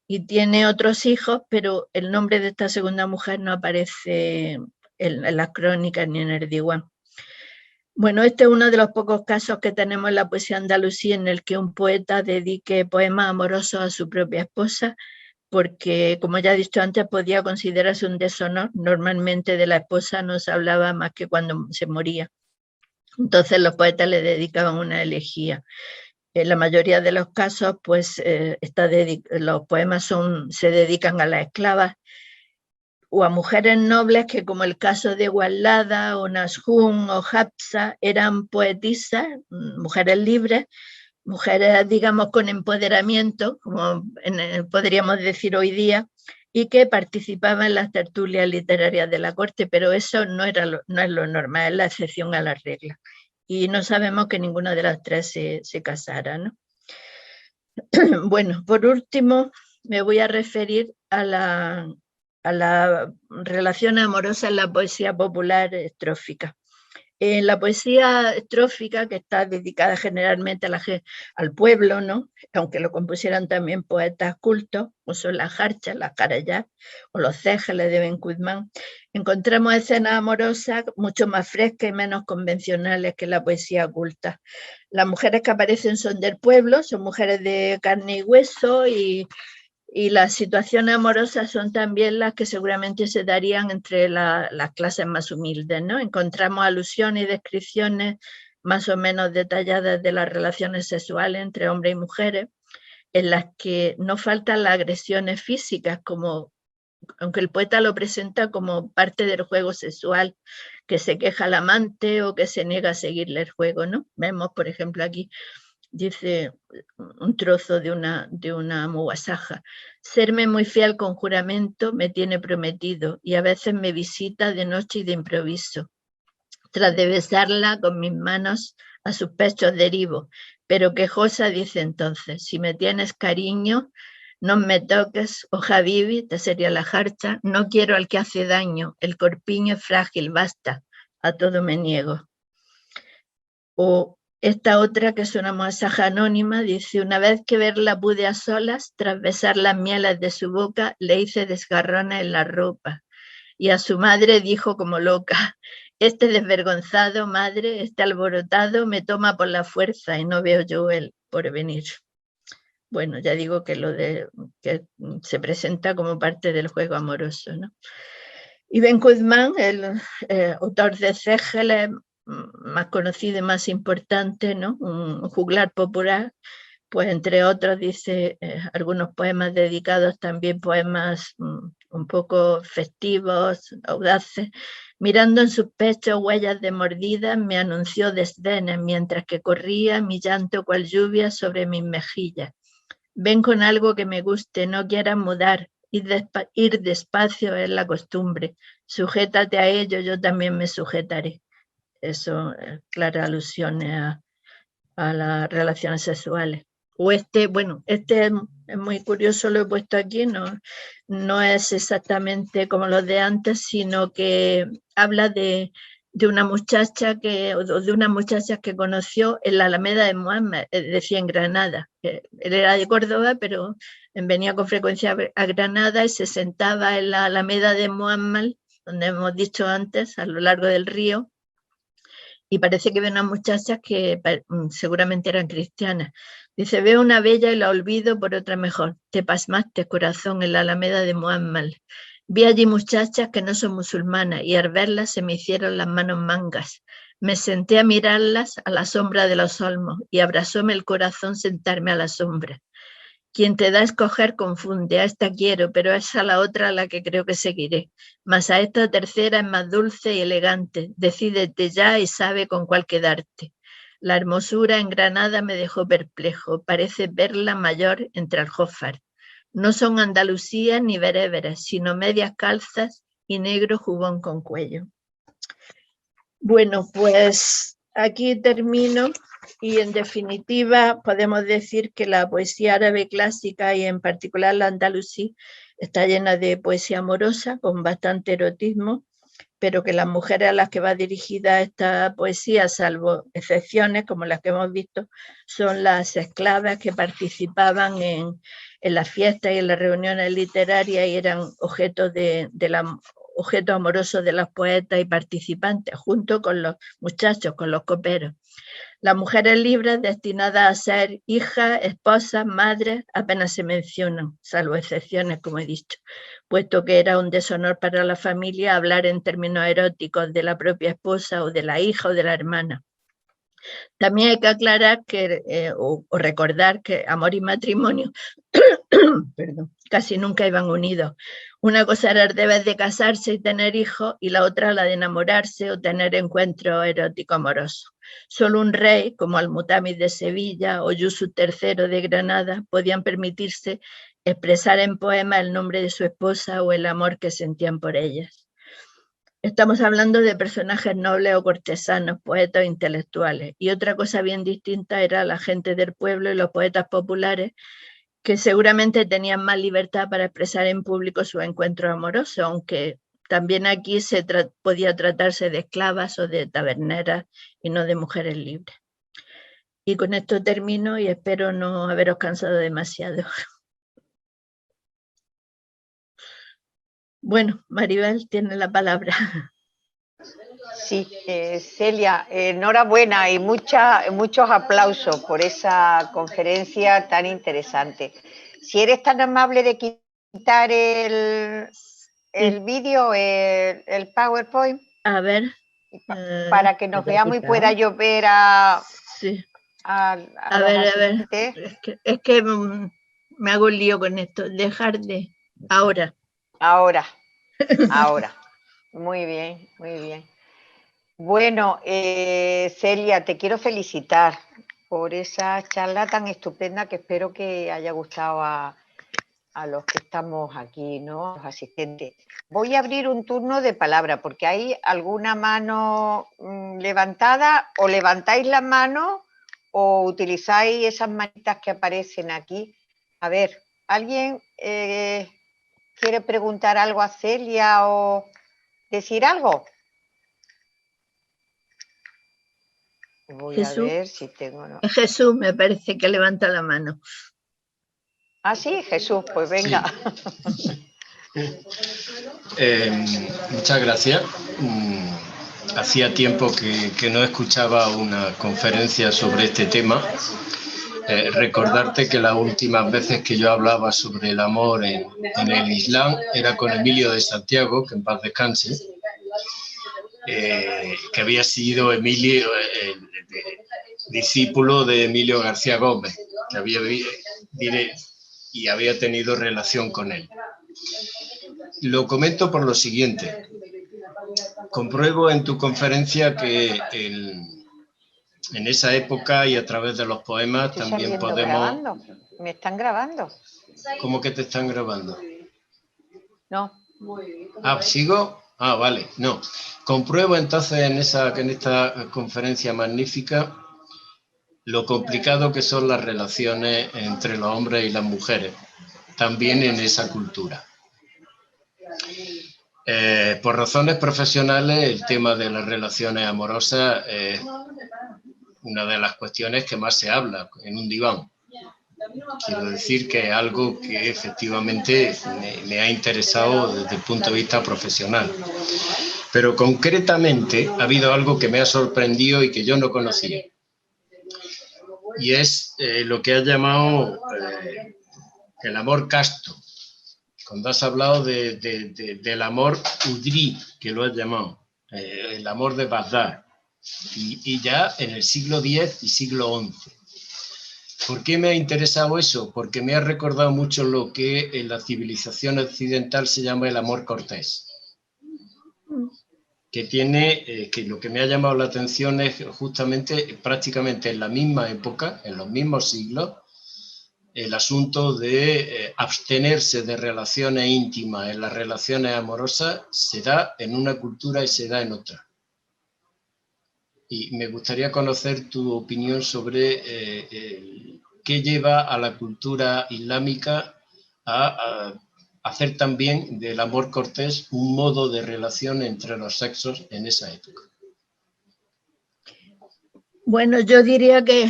Y tiene otros hijos, pero el nombre de esta segunda mujer no aparece en las crónicas ni en el diwan. Bueno, este es uno de los pocos casos que tenemos en la poesía andalusí en el que un poeta dedique poemas amorosos a su propia esposa, porque, como ya he dicho antes, podía considerarse un deshonor. Normalmente de la esposa no se hablaba más que cuando se moría. Entonces los poetas le dedicaban una elegía. En la mayoría de los casos, pues los poemas se dedican a las esclavas o a mujeres nobles que, como el caso de Wallada o Nashun o Hafsa, eran poetisas, mujeres libres, mujeres, digamos, con empoderamiento, como podríamos decir hoy día, y que participaban en las tertulias literarias de la corte, pero eso no es lo normal, es la excepción a la regla. Y no sabemos que ninguna de las tres se casara, ¿no? Bueno, por último, me voy a referir a la relación amorosa en la poesía popular estrófica. En la poesía estrófica, que está dedicada generalmente al pueblo, ¿no?, aunque lo compusieran también poetas cultos, como son las jarchas, las carayás o los cégeles de Ben Cudmán, encontramos escenas amorosas mucho más frescas y menos convencionales que la poesía culta. Las mujeres que aparecen son del pueblo, son mujeres de carne y hueso, y las situaciones amorosas son también las que seguramente se darían entre las clases más humildes, ¿no? Encontramos alusiones y descripciones más o menos detalladas de las relaciones sexuales entre hombres y mujeres, en las que no faltan las agresiones físicas, aunque el poeta lo presenta como parte del juego sexual, que se queja al amante o que se niega a seguirle el juego, ¿no? Vemos, por ejemplo, aquí dice un trozo de una muwasaja: serme muy fiel con juramento me tiene prometido, y a veces me visita de noche y de improviso. Tras de besarla con mis manos a sus pechos derivo, pero quejosa dice entonces: si me tienes cariño, no me toques, oh Habibi, te sería la jarcha, no quiero al que hace daño, el corpiño es frágil, basta, a todo me niego. O esta otra, que es una muwasaja anónima, dice: una vez que verla pude a solas, tras besar las mieles de su boca, le hice desgarrones en la ropa. Y a su madre dijo como loca: este desvergonzado, madre, este alborotado, me toma por la fuerza y no veo yo el porvenir. Bueno, ya digo que que se presenta como parte del juego amoroso, ¿no? Y Ben Cudmán, el autor de Cégeles, más conocido y más importante, ¿no? Un juglar popular, pues entre otros dice algunos poemas dedicados, también poemas un poco festivos, audaces. Mirando en sus pechos huellas de mordidas, me anunció desdenes, mientras que corría mi llanto cual lluvia sobre mis mejillas. Ven con algo que me guste, no quieras mudar, ir despacio es la costumbre. Sujétate a ello, yo también me sujetaré. Eso es clara alusiones a las relaciones sexuales. O bueno, este es muy curioso, lo he puesto aquí, no es exactamente como los de antes, sino que habla de una muchacha que conoció en la Alameda de Mohammed, es decir, en Granada. Él era de Córdoba, pero venía con frecuencia a Granada y se sentaba en la Alameda de Mohammed, donde hemos dicho antes, a lo largo del río, y parece que ve unas muchachas que seguramente eran cristianas. Dice, veo una bella y la olvido por otra mejor. Te pasmaste, corazón, en la Alameda de Muammal. Vi allí muchachas que no son musulmanas y al verlas se me hicieron las manos mangas. Me senté a mirarlas a la sombra de los olmos y abrazóme el corazón sentarme a la sombra. Quien te da a escoger confunde, a esta quiero, pero es a la otra a la que creo que seguiré. Mas a esta tercera es más dulce y elegante. Decídete ya y sabe con cuál quedarte. La hermosura en Granada me dejó perplejo. Parece verla mayor entre Aljófar. No son Andalucía ni bereberes, sino medias calzas y negro jubón con cuello. Bueno, pues aquí termino. Y en definitiva podemos decir que la poesía árabe clásica y en particular la andalusí está llena de poesía amorosa con bastante erotismo, pero que las mujeres a las que va dirigida esta poesía, salvo excepciones como las que hemos visto, son las esclavas que participaban en las fiestas y en las reuniones literarias y eran objetos objetos amorosos de los poetas y participantes, junto con los muchachos, con los coperos. Las mujeres libres destinadas a ser hijas, esposas, madres, apenas se mencionan, salvo excepciones, como he dicho, puesto que era un deshonor para la familia hablar en términos eróticos de la propia esposa o de la hija o de la hermana. También hay que aclarar o recordar que amor y matrimonio perdón, casi nunca iban unidos. Una cosa era el deber de casarse y tener hijos y la otra la de enamorarse o tener encuentros eróticos amorosos. Solo un rey, como Al-Mutamis de Sevilla o Yusuf III de Granada, podían permitirse expresar en poemas el nombre de su esposa o el amor que sentían por ellas. Estamos hablando de personajes nobles o cortesanos, poetas o intelectuales. Y otra cosa bien distinta era la gente del pueblo y los poetas populares, que seguramente tenían más libertad para expresar en público sus encuentros amorosos, aunque también aquí podía tratarse de esclavas o de taberneras y no de mujeres libres. Y con esto termino y espero no haberos cansado demasiado. Bueno, Maribel tiene la palabra. Sí, Celia, enhorabuena y muchos aplausos por esa conferencia tan interesante. Si eres tan amable de quitar el vídeo, el PowerPoint, a ver, para que nos veamos y pueda yo ver a ver. Es que me hago un lío con esto. Dejar de... Ahora. Muy bien, muy bien. Bueno, Celia, te quiero felicitar por esa charla tan estupenda que espero que haya gustado a los que estamos aquí, ¿no? Los asistentes. Voy a abrir un turno de palabra porque hay alguna mano levantada, o levantáis la mano o utilizáis esas manitas que aparecen aquí. A ver, ¿alguien quiere preguntar algo a Celia o decir algo? Voy Jesús, a ver si tengo... ¿no? Jesús me parece que levanta la mano. Ah, sí, Jesús, pues venga. Sí. Muchas gracias. Hacía tiempo que no escuchaba una conferencia sobre este tema. Recordarte que las últimas veces que yo hablaba sobre el amor en el Islam era con Emilio de Santiago, que en paz descanse. que había sido Emilio, discípulo de Emilio García Gómez, que había tenido relación con él. Lo comento por lo siguiente. Compruebo en tu conferencia que en esa época y a través de los poemas Estoy también podemos... grabando. ¿Me están grabando? ¿Cómo que te están grabando? No. Ah, ¿sigo? Ah, vale, no. Compruebo entonces en esta conferencia magnífica lo complicado que son las relaciones entre los hombres y las mujeres, también en esa cultura. Por razones profesionales, el tema de las relaciones amorosas es una de las cuestiones que más se habla en un diván. Quiero decir que es algo que efectivamente me ha interesado desde el punto de vista profesional. Pero concretamente ha habido algo que me ha sorprendido y que yo no conocía. Y es lo que has llamado el amor casto. Cuando has hablado del amor udrí, que lo has llamado, el amor de Bagdad, y ya en el siglo X y siglo XI. ¿Por qué me ha interesado eso? Porque me ha recordado mucho lo que en la civilización occidental se llama el amor cortés. Que lo que me ha llamado la atención es justamente prácticamente en la misma época, en los mismos siglos, el asunto de abstenerse de relaciones íntimas en las relaciones amorosas se da en una cultura y se da en otra. Y me gustaría conocer tu opinión sobre qué lleva a la cultura islámica a hacer también del amor cortés un modo de relación entre los sexos en esa época. Bueno, yo diría que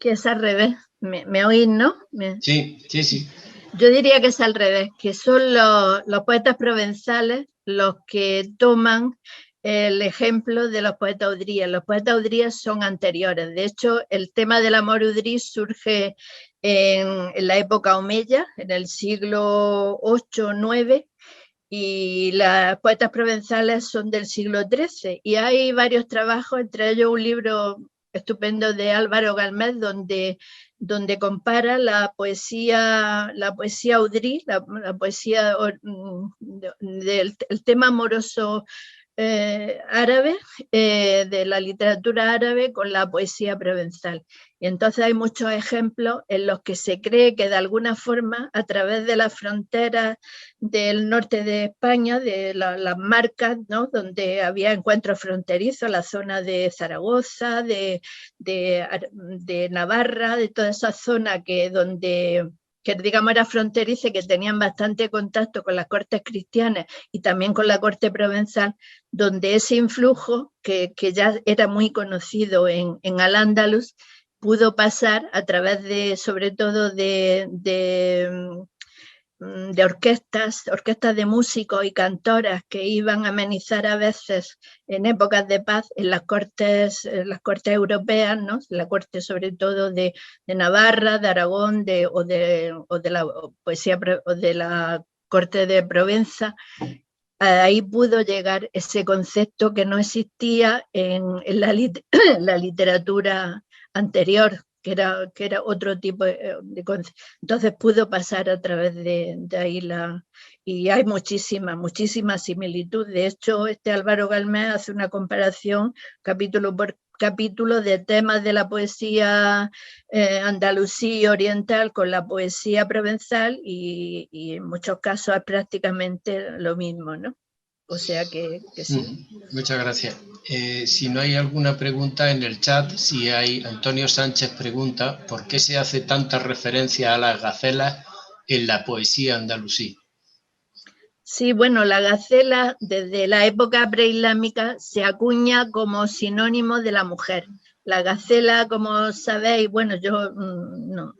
es al revés. ¿Me oís, no? Sí. Yo diría que es al revés, que son los poetas provenzales los que toman el ejemplo de los poetas udríes. Los poetas udríes son anteriores. De hecho, el tema del amor udrí surge en la época omeya, en el siglo VIII, IX, y las poetas provenzales son del siglo XIII. Y hay varios trabajos, entre ellos un libro estupendo de Álvaro Galmez, donde compara la poesía udrí, la poesía del tema amoroso árabe, de la literatura árabe con la poesía provenzal. Y entonces hay muchos ejemplos en los que se cree que de alguna forma, a través de las fronteras del norte de España, de las marcas, ¿no?, donde había encuentros fronterizos, la zona de Zaragoza, de Navarra, de toda esa zona que digamos era fronteriza y que tenían bastante contacto con las cortes cristianas y también con la corte provenzal, donde ese influjo, que ya era muy conocido en Al-Ándalus, pudo pasar a través sobre todo de orquestas de músicos y cantoras que iban a amenizar a veces en épocas de paz en las cortes europeas, ¿no?, la corte sobre todo de Navarra, de Aragón, o de la poesía o de la corte de Provenza. Ahí pudo llegar ese concepto que no existía en la literatura anterior, que era otro tipo de concepto. Entonces pudo pasar a través de ahí y hay muchísima similitud. De hecho, Álvaro Galmez hace una comparación capítulo por capítulo de temas de la poesía andalusí oriental con la poesía provenzal y en muchos casos es prácticamente lo mismo, ¿no? O sea que sí. Muchas gracias. Si no hay alguna pregunta en el chat, si hay, Antonio Sánchez pregunta ¿por qué se hace tanta referencia a las gacelas en la poesía andalusí? Sí, bueno, la gacela desde la época preislámica se acuña como sinónimo de la mujer. La gacela, como sabéis, bueno,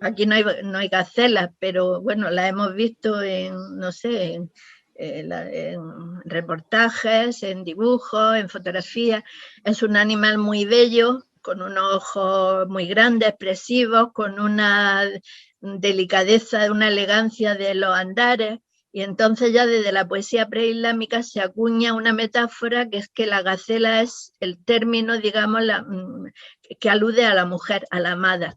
aquí no hay gacelas, pero bueno, la hemos visto en reportajes, en dibujos, en fotografías. Es un animal muy bello, con unos ojos muy grandes, expresivos, con una delicadeza, una elegancia de los andares. Y entonces ya desde la poesía preislámica se acuña una metáfora que es que la gacela es el término, digamos, que alude a la mujer, a la amada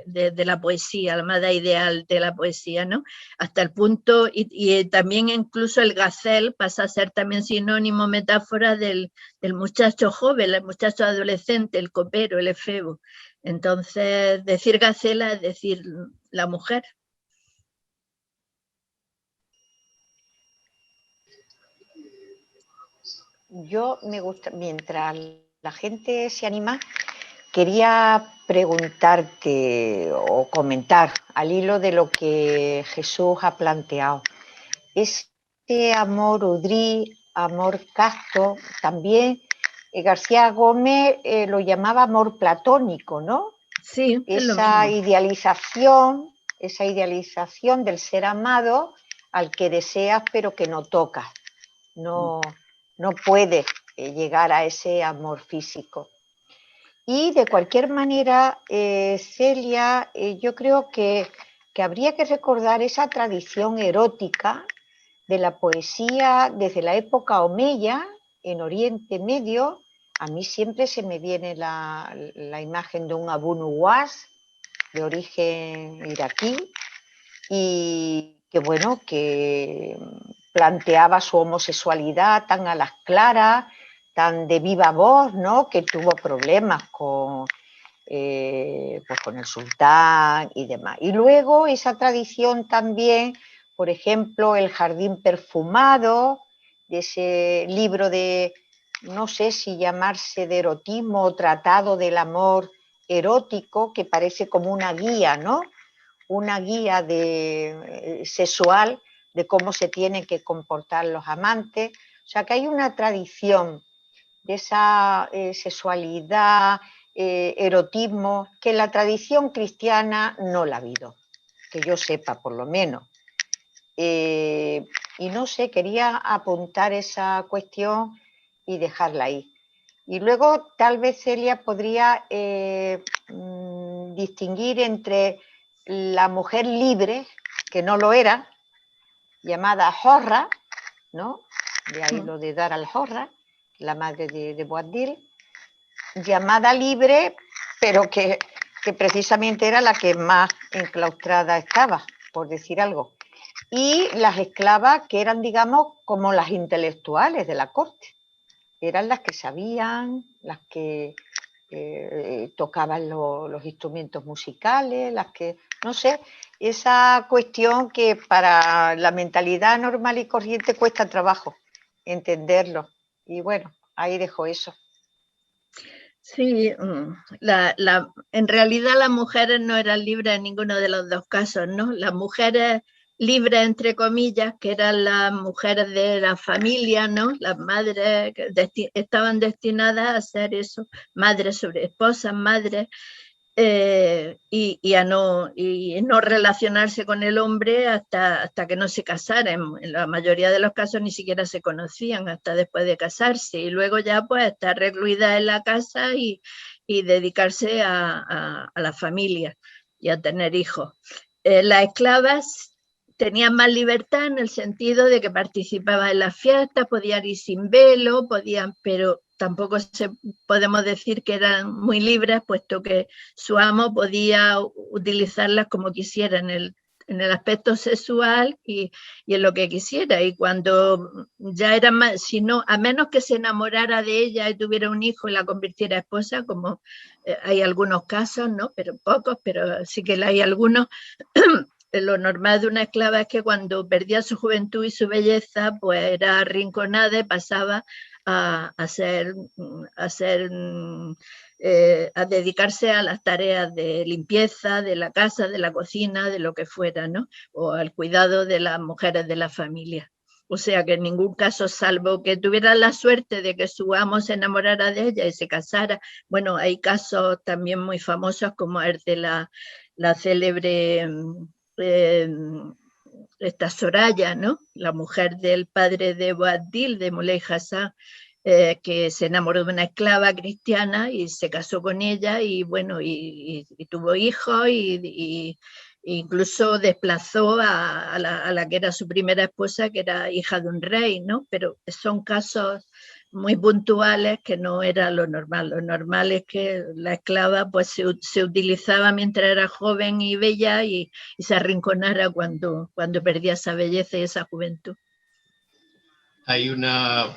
de la poesía, a la amada ideal de la poesía, ¿no? Hasta el punto, y también incluso el gacel pasa a ser también sinónimo, metáfora del muchacho joven, el muchacho adolescente, el copero, el efebo. Entonces, decir gacela es decir la mujer. Yo me gusta, mientras la gente se anima, quería preguntarte o comentar al hilo de lo que Jesús ha planteado. Este amor udrí, amor casto, también García Gómez lo llamaba amor platónico, ¿no? Sí, es lo mismo. Esa idealización del ser amado al que deseas pero que no tocas. No puede llegar a ese amor físico. Y de cualquier manera, Celia, yo creo que habría que recordar esa tradición erótica de la poesía desde la época omeya en Oriente Medio. A mí siempre se me viene la imagen de un Abu Nuwas de origen iraquí y que bueno, que planteaba su homosexualidad tan a las claras, tan de viva voz, ¿no? Que tuvo problemas pues con el sultán y demás. Y luego esa tradición también, por ejemplo, El jardín perfumado, de ese libro de, no sé si llamarse de erotismo o tratado del amor erótico, que parece como una guía, ¿no? Una guía sexual de cómo se tienen que comportar los amantes. O sea que hay una tradición de esa sexualidad, erotismo, que en la tradición cristiana no la ha habido, que yo sepa por lo menos. Y no sé, quería apuntar esa cuestión y dejarla ahí. Y luego tal vez Celia podría distinguir entre la mujer libre, que no lo era, llamada Jorra, ¿no? De ahí lo de Dar al-Jorra, la madre de Boabdil, llamada libre, pero que precisamente era la que más enclaustrada estaba, por decir algo. Y las esclavas que eran, digamos, como las intelectuales de la corte. Eran las que sabían, las que tocaban los instrumentos musicales, las que, no sé, esa cuestión que para la mentalidad normal y corriente cuesta trabajo entenderlo. Y bueno, ahí dejo eso. Sí, en realidad las mujeres no eran libres en ninguno de los dos casos, ¿no? Las mujeres libres, entre comillas, que eran las mujeres de la familia, ¿no? Las madres que estaban destinadas a ser eso, madres sobre esposas, madres, y no relacionarse con el hombre hasta que no se casaran. En la mayoría de los casos ni siquiera se conocían hasta después de casarse, y luego ya pues estar recluida en la casa y dedicarse a la familia y a tener hijos. Las esclavas tenían más libertad en el sentido de que participaban en las fiestas, podían ir sin velo, pero tampoco podemos decir que eran muy libres, puesto que su amo podía utilizarlas como quisiera en el aspecto sexual y en lo que quisiera. Y cuando ya era más, si no, a menos que se enamorara de ella y tuviera un hijo y la convirtiera en esposa, como hay algunos casos, ¿no? Pero pocos, pero sí que hay algunos. Lo normal de una esclava es que cuando perdía su juventud y su belleza, pues era arrinconada y pasaba a dedicarse a las tareas de limpieza de la casa, de la cocina, de lo que fuera, ¿no? O al cuidado de las mujeres de la familia. O sea que en ningún caso, salvo que tuviera la suerte de que su amo se enamorara de ella y se casara. Bueno, hay casos también muy famosos como el de la célebre esta Soraya, ¿no? La mujer del padre de Boabdil, de Muley Hassan, que se enamoró de una esclava cristiana y se casó con ella y bueno, y tuvo hijos y Incluso desplazó a la que era su primera esposa, que era hija de un rey, ¿no? Pero son casos muy puntuales que no era lo normal. Lo normal es que la esclava pues se utilizaba mientras era joven y bella y se arrinconara cuando perdía esa belleza y esa juventud. Hay una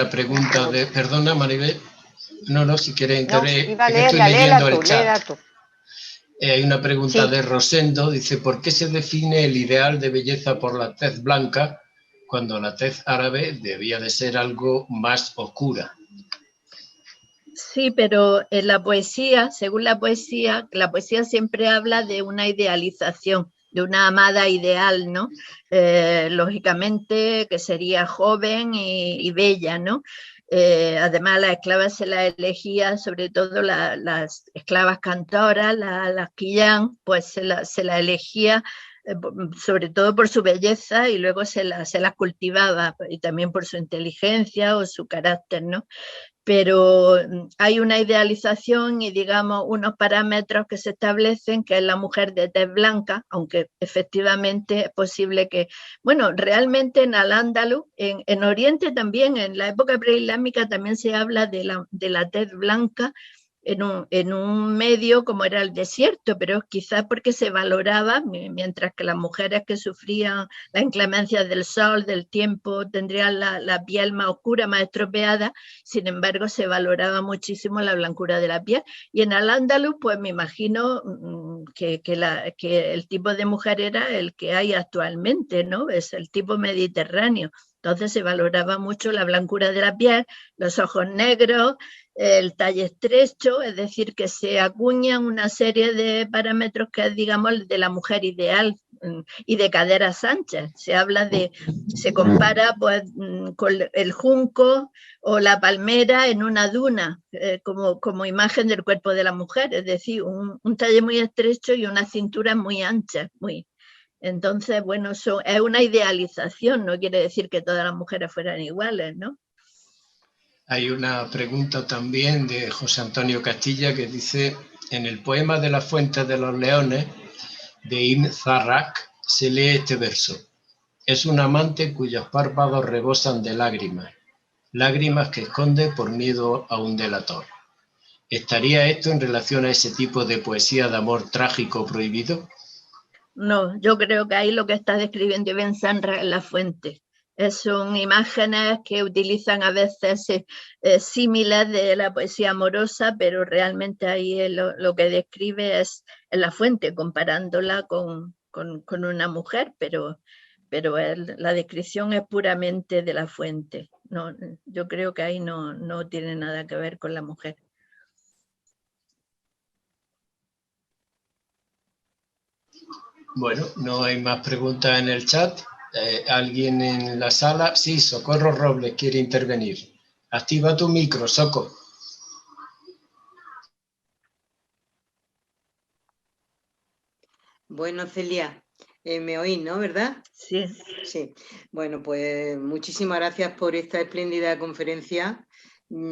pregunta de... Perdona, Maribel. No, si quieres intervenir. No, iba a léela tú. Hay una pregunta sí. de Rosendo, dice, ¿por qué se define el ideal de belleza por la tez blanca cuando la tez árabe debía de ser algo más oscura? Sí, pero en la poesía, según la poesía siempre habla de una idealización, de una amada ideal, ¿no? Lógicamente que sería joven y bella, ¿no? Además, las esclavas se las elegía, sobre todo las esclavas cantoras, las quillán, pues se las elegía sobre todo por su belleza y luego se las cultivaba y también por su inteligencia o su carácter, ¿no? Pero hay una idealización y, digamos, unos parámetros que se establecen, que es la mujer de tez blanca, aunque efectivamente es posible que, bueno, realmente en Al-Ándalus, en Oriente también, en la época preislámica también se habla de la tez blanca en un medio como era el desierto, pero quizás porque se valoraba, mientras que las mujeres que sufrían la inclemencia del sol, del tiempo, tendrían la piel más oscura, más estropeada. Sin embargo, se valoraba muchísimo la blancura de la piel. Y en Al-Ándalus, pues me imagino que el tipo de mujer era el que hay actualmente, ¿no? Es el tipo mediterráneo. Entonces se valoraba mucho la blancura de la piel, los ojos negros, el talle estrecho, es decir, que se acuñan una serie de parámetros que es, digamos, de la mujer ideal y de caderas anchas. Se compara pues, con el junco o la palmera en una duna como imagen del cuerpo de la mujer, es decir, un talle muy estrecho y una cintura muy ancha, Entonces, bueno, es una idealización, no quiere decir que todas las mujeres fueran iguales, ¿no? Hay una pregunta también de José Antonio Castilla que dice, en el poema de las Fuentes de los Leones de Ibn Zarrak se lee este verso. Es un amante cuyos párpados rebosan de lágrimas, lágrimas que esconde por miedo a un delator. ¿Estaría esto en relación a ese tipo de poesía de amor trágico prohibido? No, yo creo que ahí lo que está describiendo Ibn Zarrak es la fuente. Son imágenes que utilizan a veces símiles de la poesía amorosa, pero realmente ahí lo que describe es la fuente, comparándola con una mujer, pero la descripción es puramente de la fuente. No, yo creo que ahí no tiene nada que ver con la mujer. Bueno, no hay más preguntas en el chat. ¿Alguien en la sala? Sí, Socorro Robles quiere intervenir. Activa tu micro, Soco. Bueno, Celia, me oís, ¿no? ¿Verdad? Sí. Sí. Bueno, pues muchísimas gracias por esta espléndida conferencia.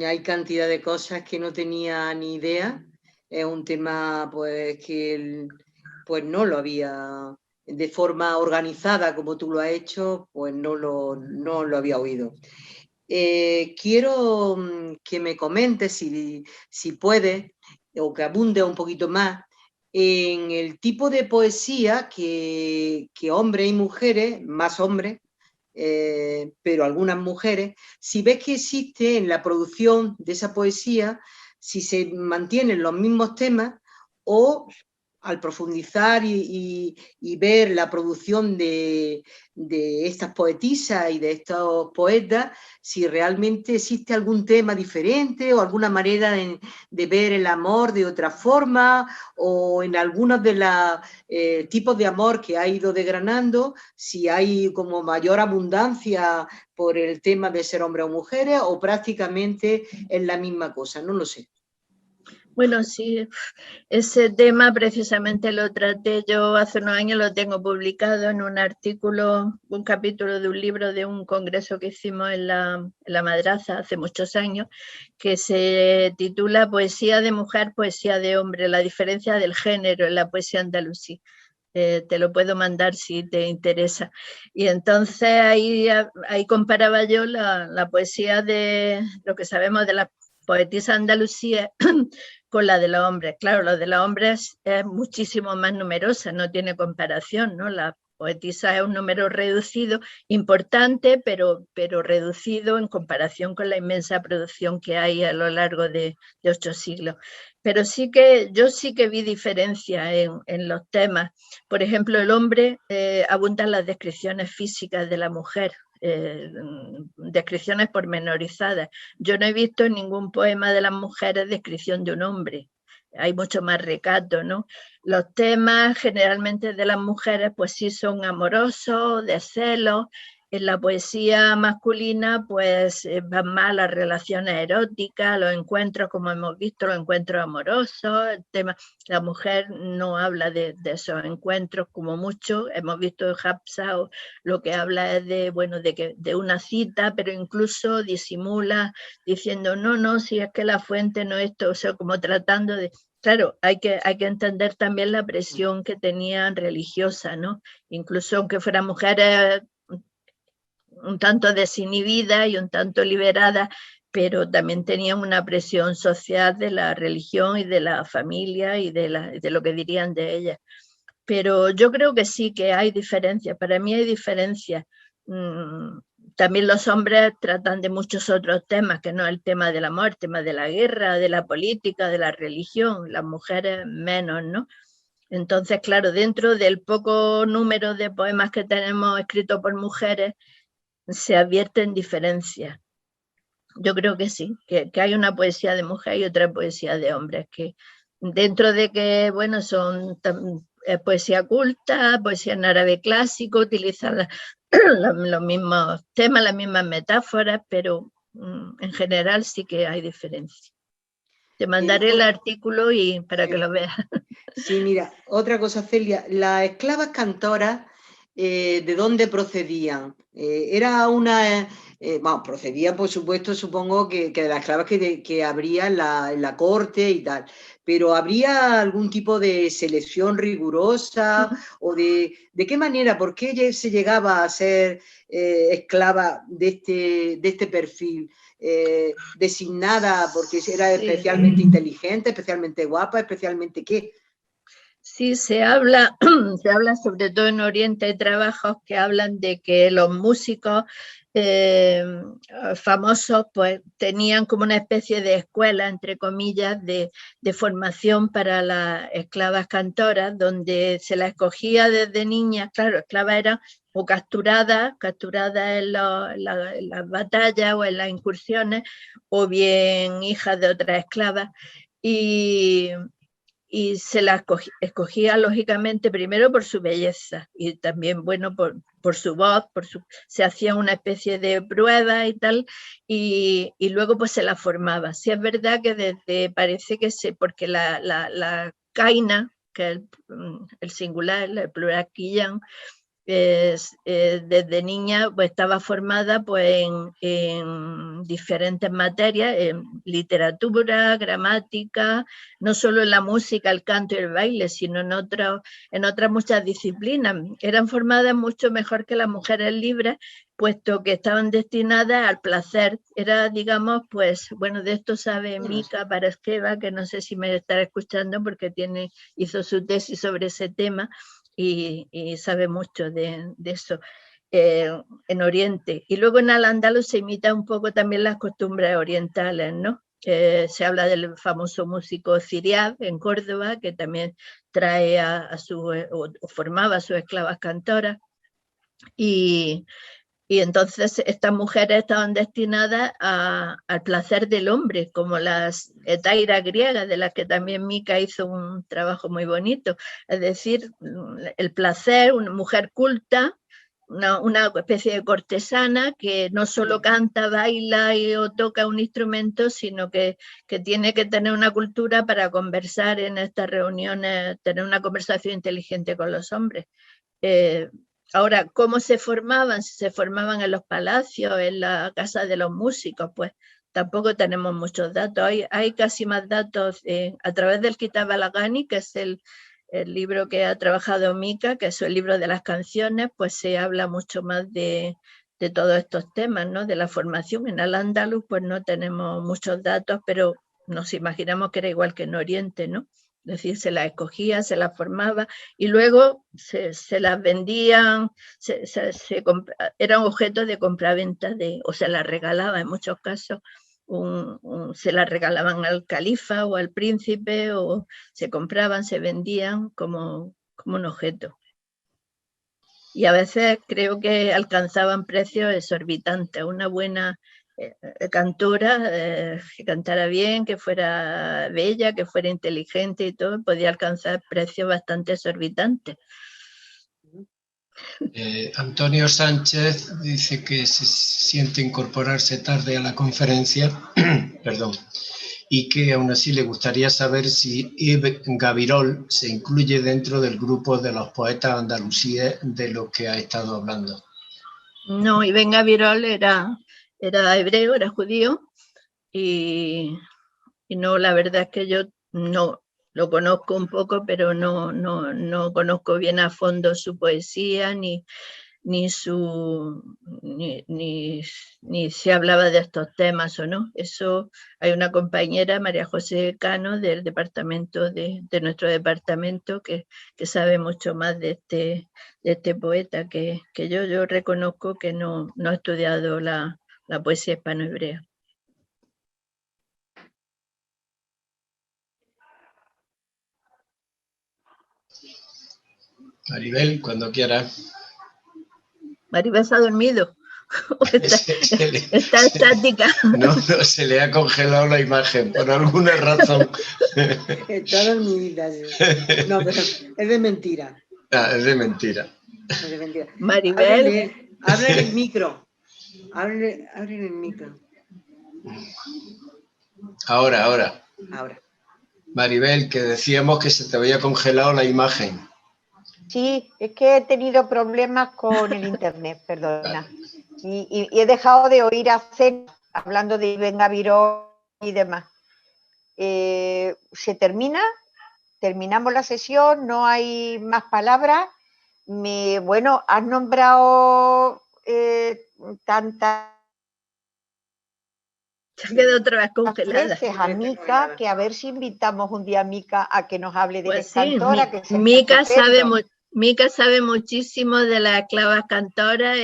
Hay cantidad de cosas que no tenía ni idea. Es un tema pues que pues no lo había de forma organizada como tú lo has hecho, pues no lo había oído. Quiero que me comentes, si puedes, o que abunde un poquito más, en el tipo de poesía que hombres y mujeres, más hombres, pero algunas mujeres, si ves que existe en la producción de esa poesía, si se mantienen los mismos temas o al profundizar y ver la producción de estas poetisas y de estos poetas, si realmente existe algún tema diferente o alguna manera de ver el amor de otra forma, o en algunos de los tipos de amor que ha ido desgranando, si hay como mayor abundancia por el tema de ser hombres o mujeres, o prácticamente es la misma cosa, no lo sé. Bueno, sí, ese tema precisamente lo traté yo hace unos años, lo tengo publicado en un artículo, un capítulo de un libro de un congreso que hicimos en la Madraza hace muchos años, que se titula Poesía de mujer, poesía de hombre, la diferencia del género en la poesía andalusí. Te lo puedo mandar si te interesa. Y entonces ahí comparaba yo la poesía de lo que sabemos de la poetisa andalusía con la de los hombres. Claro, la de los hombres es muchísimo más numerosa, no tiene comparación, ¿no? La poetisa es un número reducido, importante, pero reducido en comparación con la inmensa producción que hay a lo largo de 8 siglos. Pero yo sí que vi diferencia en los temas. Por ejemplo, el hombre abundan las descripciones físicas de la mujer, descripciones pormenorizadas. Yo no he visto en ningún poema de las mujeres descripción de un hombre. Hay mucho más recato, ¿no? Los temas generalmente de las mujeres pues sí son amorosos, de celos. En la poesía masculina pues van más las relaciones eróticas, los encuentros, como hemos visto, los encuentros amorosos. El tema, la mujer no habla de esos encuentros como mucho. Hemos visto en Hafsa lo que habla es de una cita, pero incluso disimula diciendo no, si es que la fuente no es esto, o sea, como tratando de... Claro, hay que entender también la presión que tenían religiosa, ¿no? Incluso aunque fueran mujeres un tanto desinhibidas y un tanto liberadas, pero también tenían una presión social de la religión y de la familia y de lo que dirían de ellas. Pero yo creo que sí, que hay diferencias. Para mí hay diferencias. También los hombres tratan de muchos otros temas, que no el tema del amor, el tema de la guerra, de la política, de la religión. Las mujeres menos, ¿no? Entonces, claro, dentro del poco número de poemas que tenemos escritos por mujeres, se advierten diferencias. Yo creo que sí, que hay una poesía de mujer y otra poesía de hombres, que dentro de que, bueno, son poesía culta, poesía en árabe clásico, utilizan los mismos temas, las mismas metáforas, pero en general sí que hay diferencia. Te mandaré el artículo para que lo veas. Sí, mira, otra cosa, Celia, las esclavas cantoras, ¿de dónde procedían? Era una... procedían, por supuesto, supongo que de las esclavas que habría en la corte y tal, pero ¿habría algún tipo de selección rigurosa? ¿O de qué manera? ¿Por qué se llegaba a ser esclava de este perfil? Designada porque era especialmente inteligente, especialmente guapa, especialmente ¿qué? Sí, se habla sobre todo en Oriente, hay trabajos que hablan de que los músicos famosos pues tenían como una especie de escuela, entre comillas, de formación para las esclavas cantoras, donde se las escogía desde niñas. Claro, esclavas eran o capturadas en las batallas o en las incursiones, o bien hijas de otras esclavas. Y se la escogía lógicamente primero por su belleza y también, bueno, por su voz, se hacía una especie de prueba y tal, y luego pues se la formaba. Sí es verdad que parece que porque la caina, que es el singular, el plural quillan, desde niña pues estaba formada pues en diferentes materias, en literatura, gramática, no solo en la música, el canto y el baile, sino en otras muchas disciplinas. Eran formadas mucho mejor que las mujeres libres, puesto que estaban destinadas al placer. Era, digamos, pues, bueno, de esto sabe Mica Paraskeva, que no sé si me estará escuchando porque hizo su tesis sobre ese tema, y sabe mucho de eso en Oriente. Y luego en Al-Ándalus se imita un poco también las costumbres orientales, ¿no? Se habla del famoso músico Ciriab en Córdoba, que también trae o formaba a sus esclavas cantoras. Y entonces estas mujeres estaban destinadas al placer del hombre, como las hetairas griegas, de las que también Mica hizo un trabajo muy bonito. Es decir, el placer, una mujer culta, una especie de cortesana que no solo canta, baila o toca un instrumento, sino que tiene que tener una cultura para conversar en estas reuniones, tener una conversación inteligente con los hombres. Ahora, ¿cómo se formaban? Si se formaban en los palacios, en la casa de los músicos, pues tampoco tenemos muchos datos. Hay casi más datos a través del Kitab al-Aghani, que es el libro que ha trabajado Mika, que es el libro de las canciones, pues se habla mucho más de todos estos temas, ¿no? De la formación. En Al-Ándalus pues no tenemos muchos datos, pero nos imaginamos que era igual que en Oriente, ¿no? Es decir, se las escogía, se las formaba y luego se las vendían, eran objetos de compraventa o se las regalaba en muchos casos. Se las regalaban al califa o al príncipe, o se compraban, se vendían como un objeto. Y a veces creo que alcanzaban precios exorbitantes. Una buena cantora, que cantara bien, que fuera bella, que fuera inteligente y todo, podía alcanzar precios bastante exorbitantes. Antonio Sánchez dice que se siente incorporarse tarde a la conferencia, perdón, y que aún así le gustaría saber si Ibn Gabirol se incluye dentro del grupo de los poetas andalusíes de los que ha estado hablando. No, Ibn Gabirol era hebreo, era judío, y no, la verdad es que yo no lo conozco un poco, pero no conozco bien a fondo su poesía, ni se hablaba de estos temas o no. Eso hay una compañera, María José Cano, del departamento de nuestro departamento, que sabe mucho más de este poeta que yo. Yo reconozco que no he estudiado la poesía hispano-hebrea. Maribel, cuando quiera. Maribel se ha dormido. Está estática. No, se le ha congelado la imagen por alguna razón. Está dormidita. No, pero es de mentira. Es de mentira. Es de mentira. Maribel. Ábrele el micro. Ábrele el micro. Ahora. Maribel, que decíamos que se te había congelado la imagen. Sí, es que he tenido problemas con el internet, perdona. Y he dejado de oír a Celia hablando de Ibn Gabirol y demás. Se terminamos la sesión, no hay más palabras. Bueno, has nombrado tantas Quedó otra vez congelada. veces a Mika, que a ver si invitamos un día a Mika a que nos hable de pues la cantora. Sí, que Mika sabe muchísimo de las esclavas cantoras,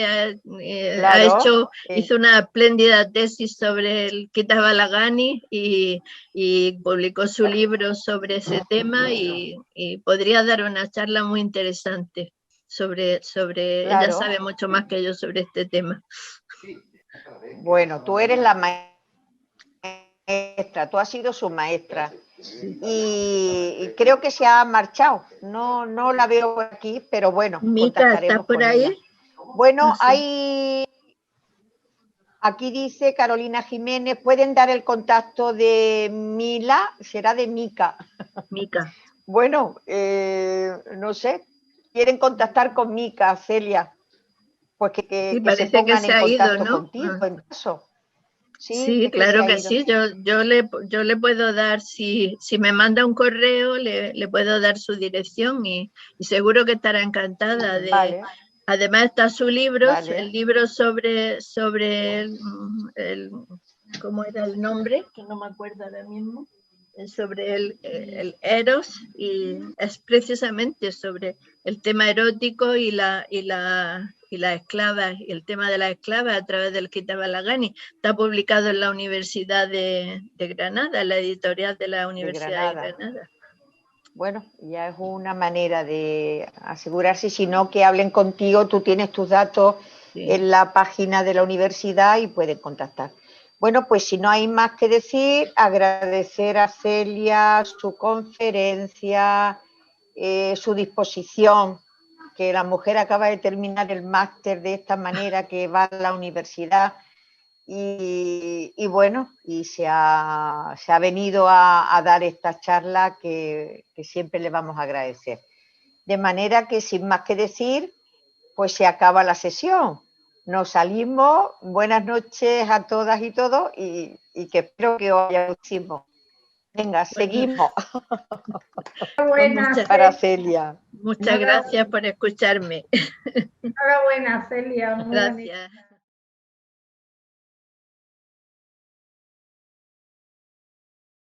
Claro, hizo una espléndida tesis sobre el Kitab al-Aghani y publicó su libro sobre ese tema, y podría dar una charla muy interesante sobre claro. Ella sabe mucho más que yo sobre este tema. Bueno, tú eres la maestra, tú has sido su maestra. Y creo que se ha marchado. No la veo por aquí, pero bueno, Mika, ¿estás por ahí? Ella. Bueno, no sé. Aquí dice Carolina Jiménez, ¿pueden dar el contacto de Mila? Será de Mika. Mika. Bueno, no sé, quieren contactar con Mika, Celia, pues que se pongan en contacto contigo, en caso. Sí, claro que sí. Yo le puedo dar, si me manda un correo, le puedo dar su dirección y seguro que estará encantada de. Vale. Además está su libro, Vale. el libro sobre el ¿cómo era el nombre? Que no me acuerdo ahora mismo. Sobre el Eros, y es precisamente sobre el tema erótico y las esclavas, y el tema de las esclavas a través del Kitab al-Aghani. Está publicado en la Universidad de Granada, en la editorial de la Universidad de Granada. Bueno, ya es una manera de asegurarse, si no, que hablen contigo, tú tienes tus datos en la página de la universidad y pueden contactar. Bueno, pues si no hay más que decir, agradecer a Celia su conferencia, su disposición que la mujer acaba de terminar el máster de esta manera, que va a la universidad y bueno, y se ha venido a dar esta charla que siempre le vamos a agradecer. De manera que sin más que decir, pues se acaba la sesión. Nos salimos, buenas noches a todas y todos y que espero que os haya gustado. Venga, seguimos. Enhorabuena, Para Celia. Muchas gracias por escucharme. enhorabuena, Celia. Muy bonito. Gracias.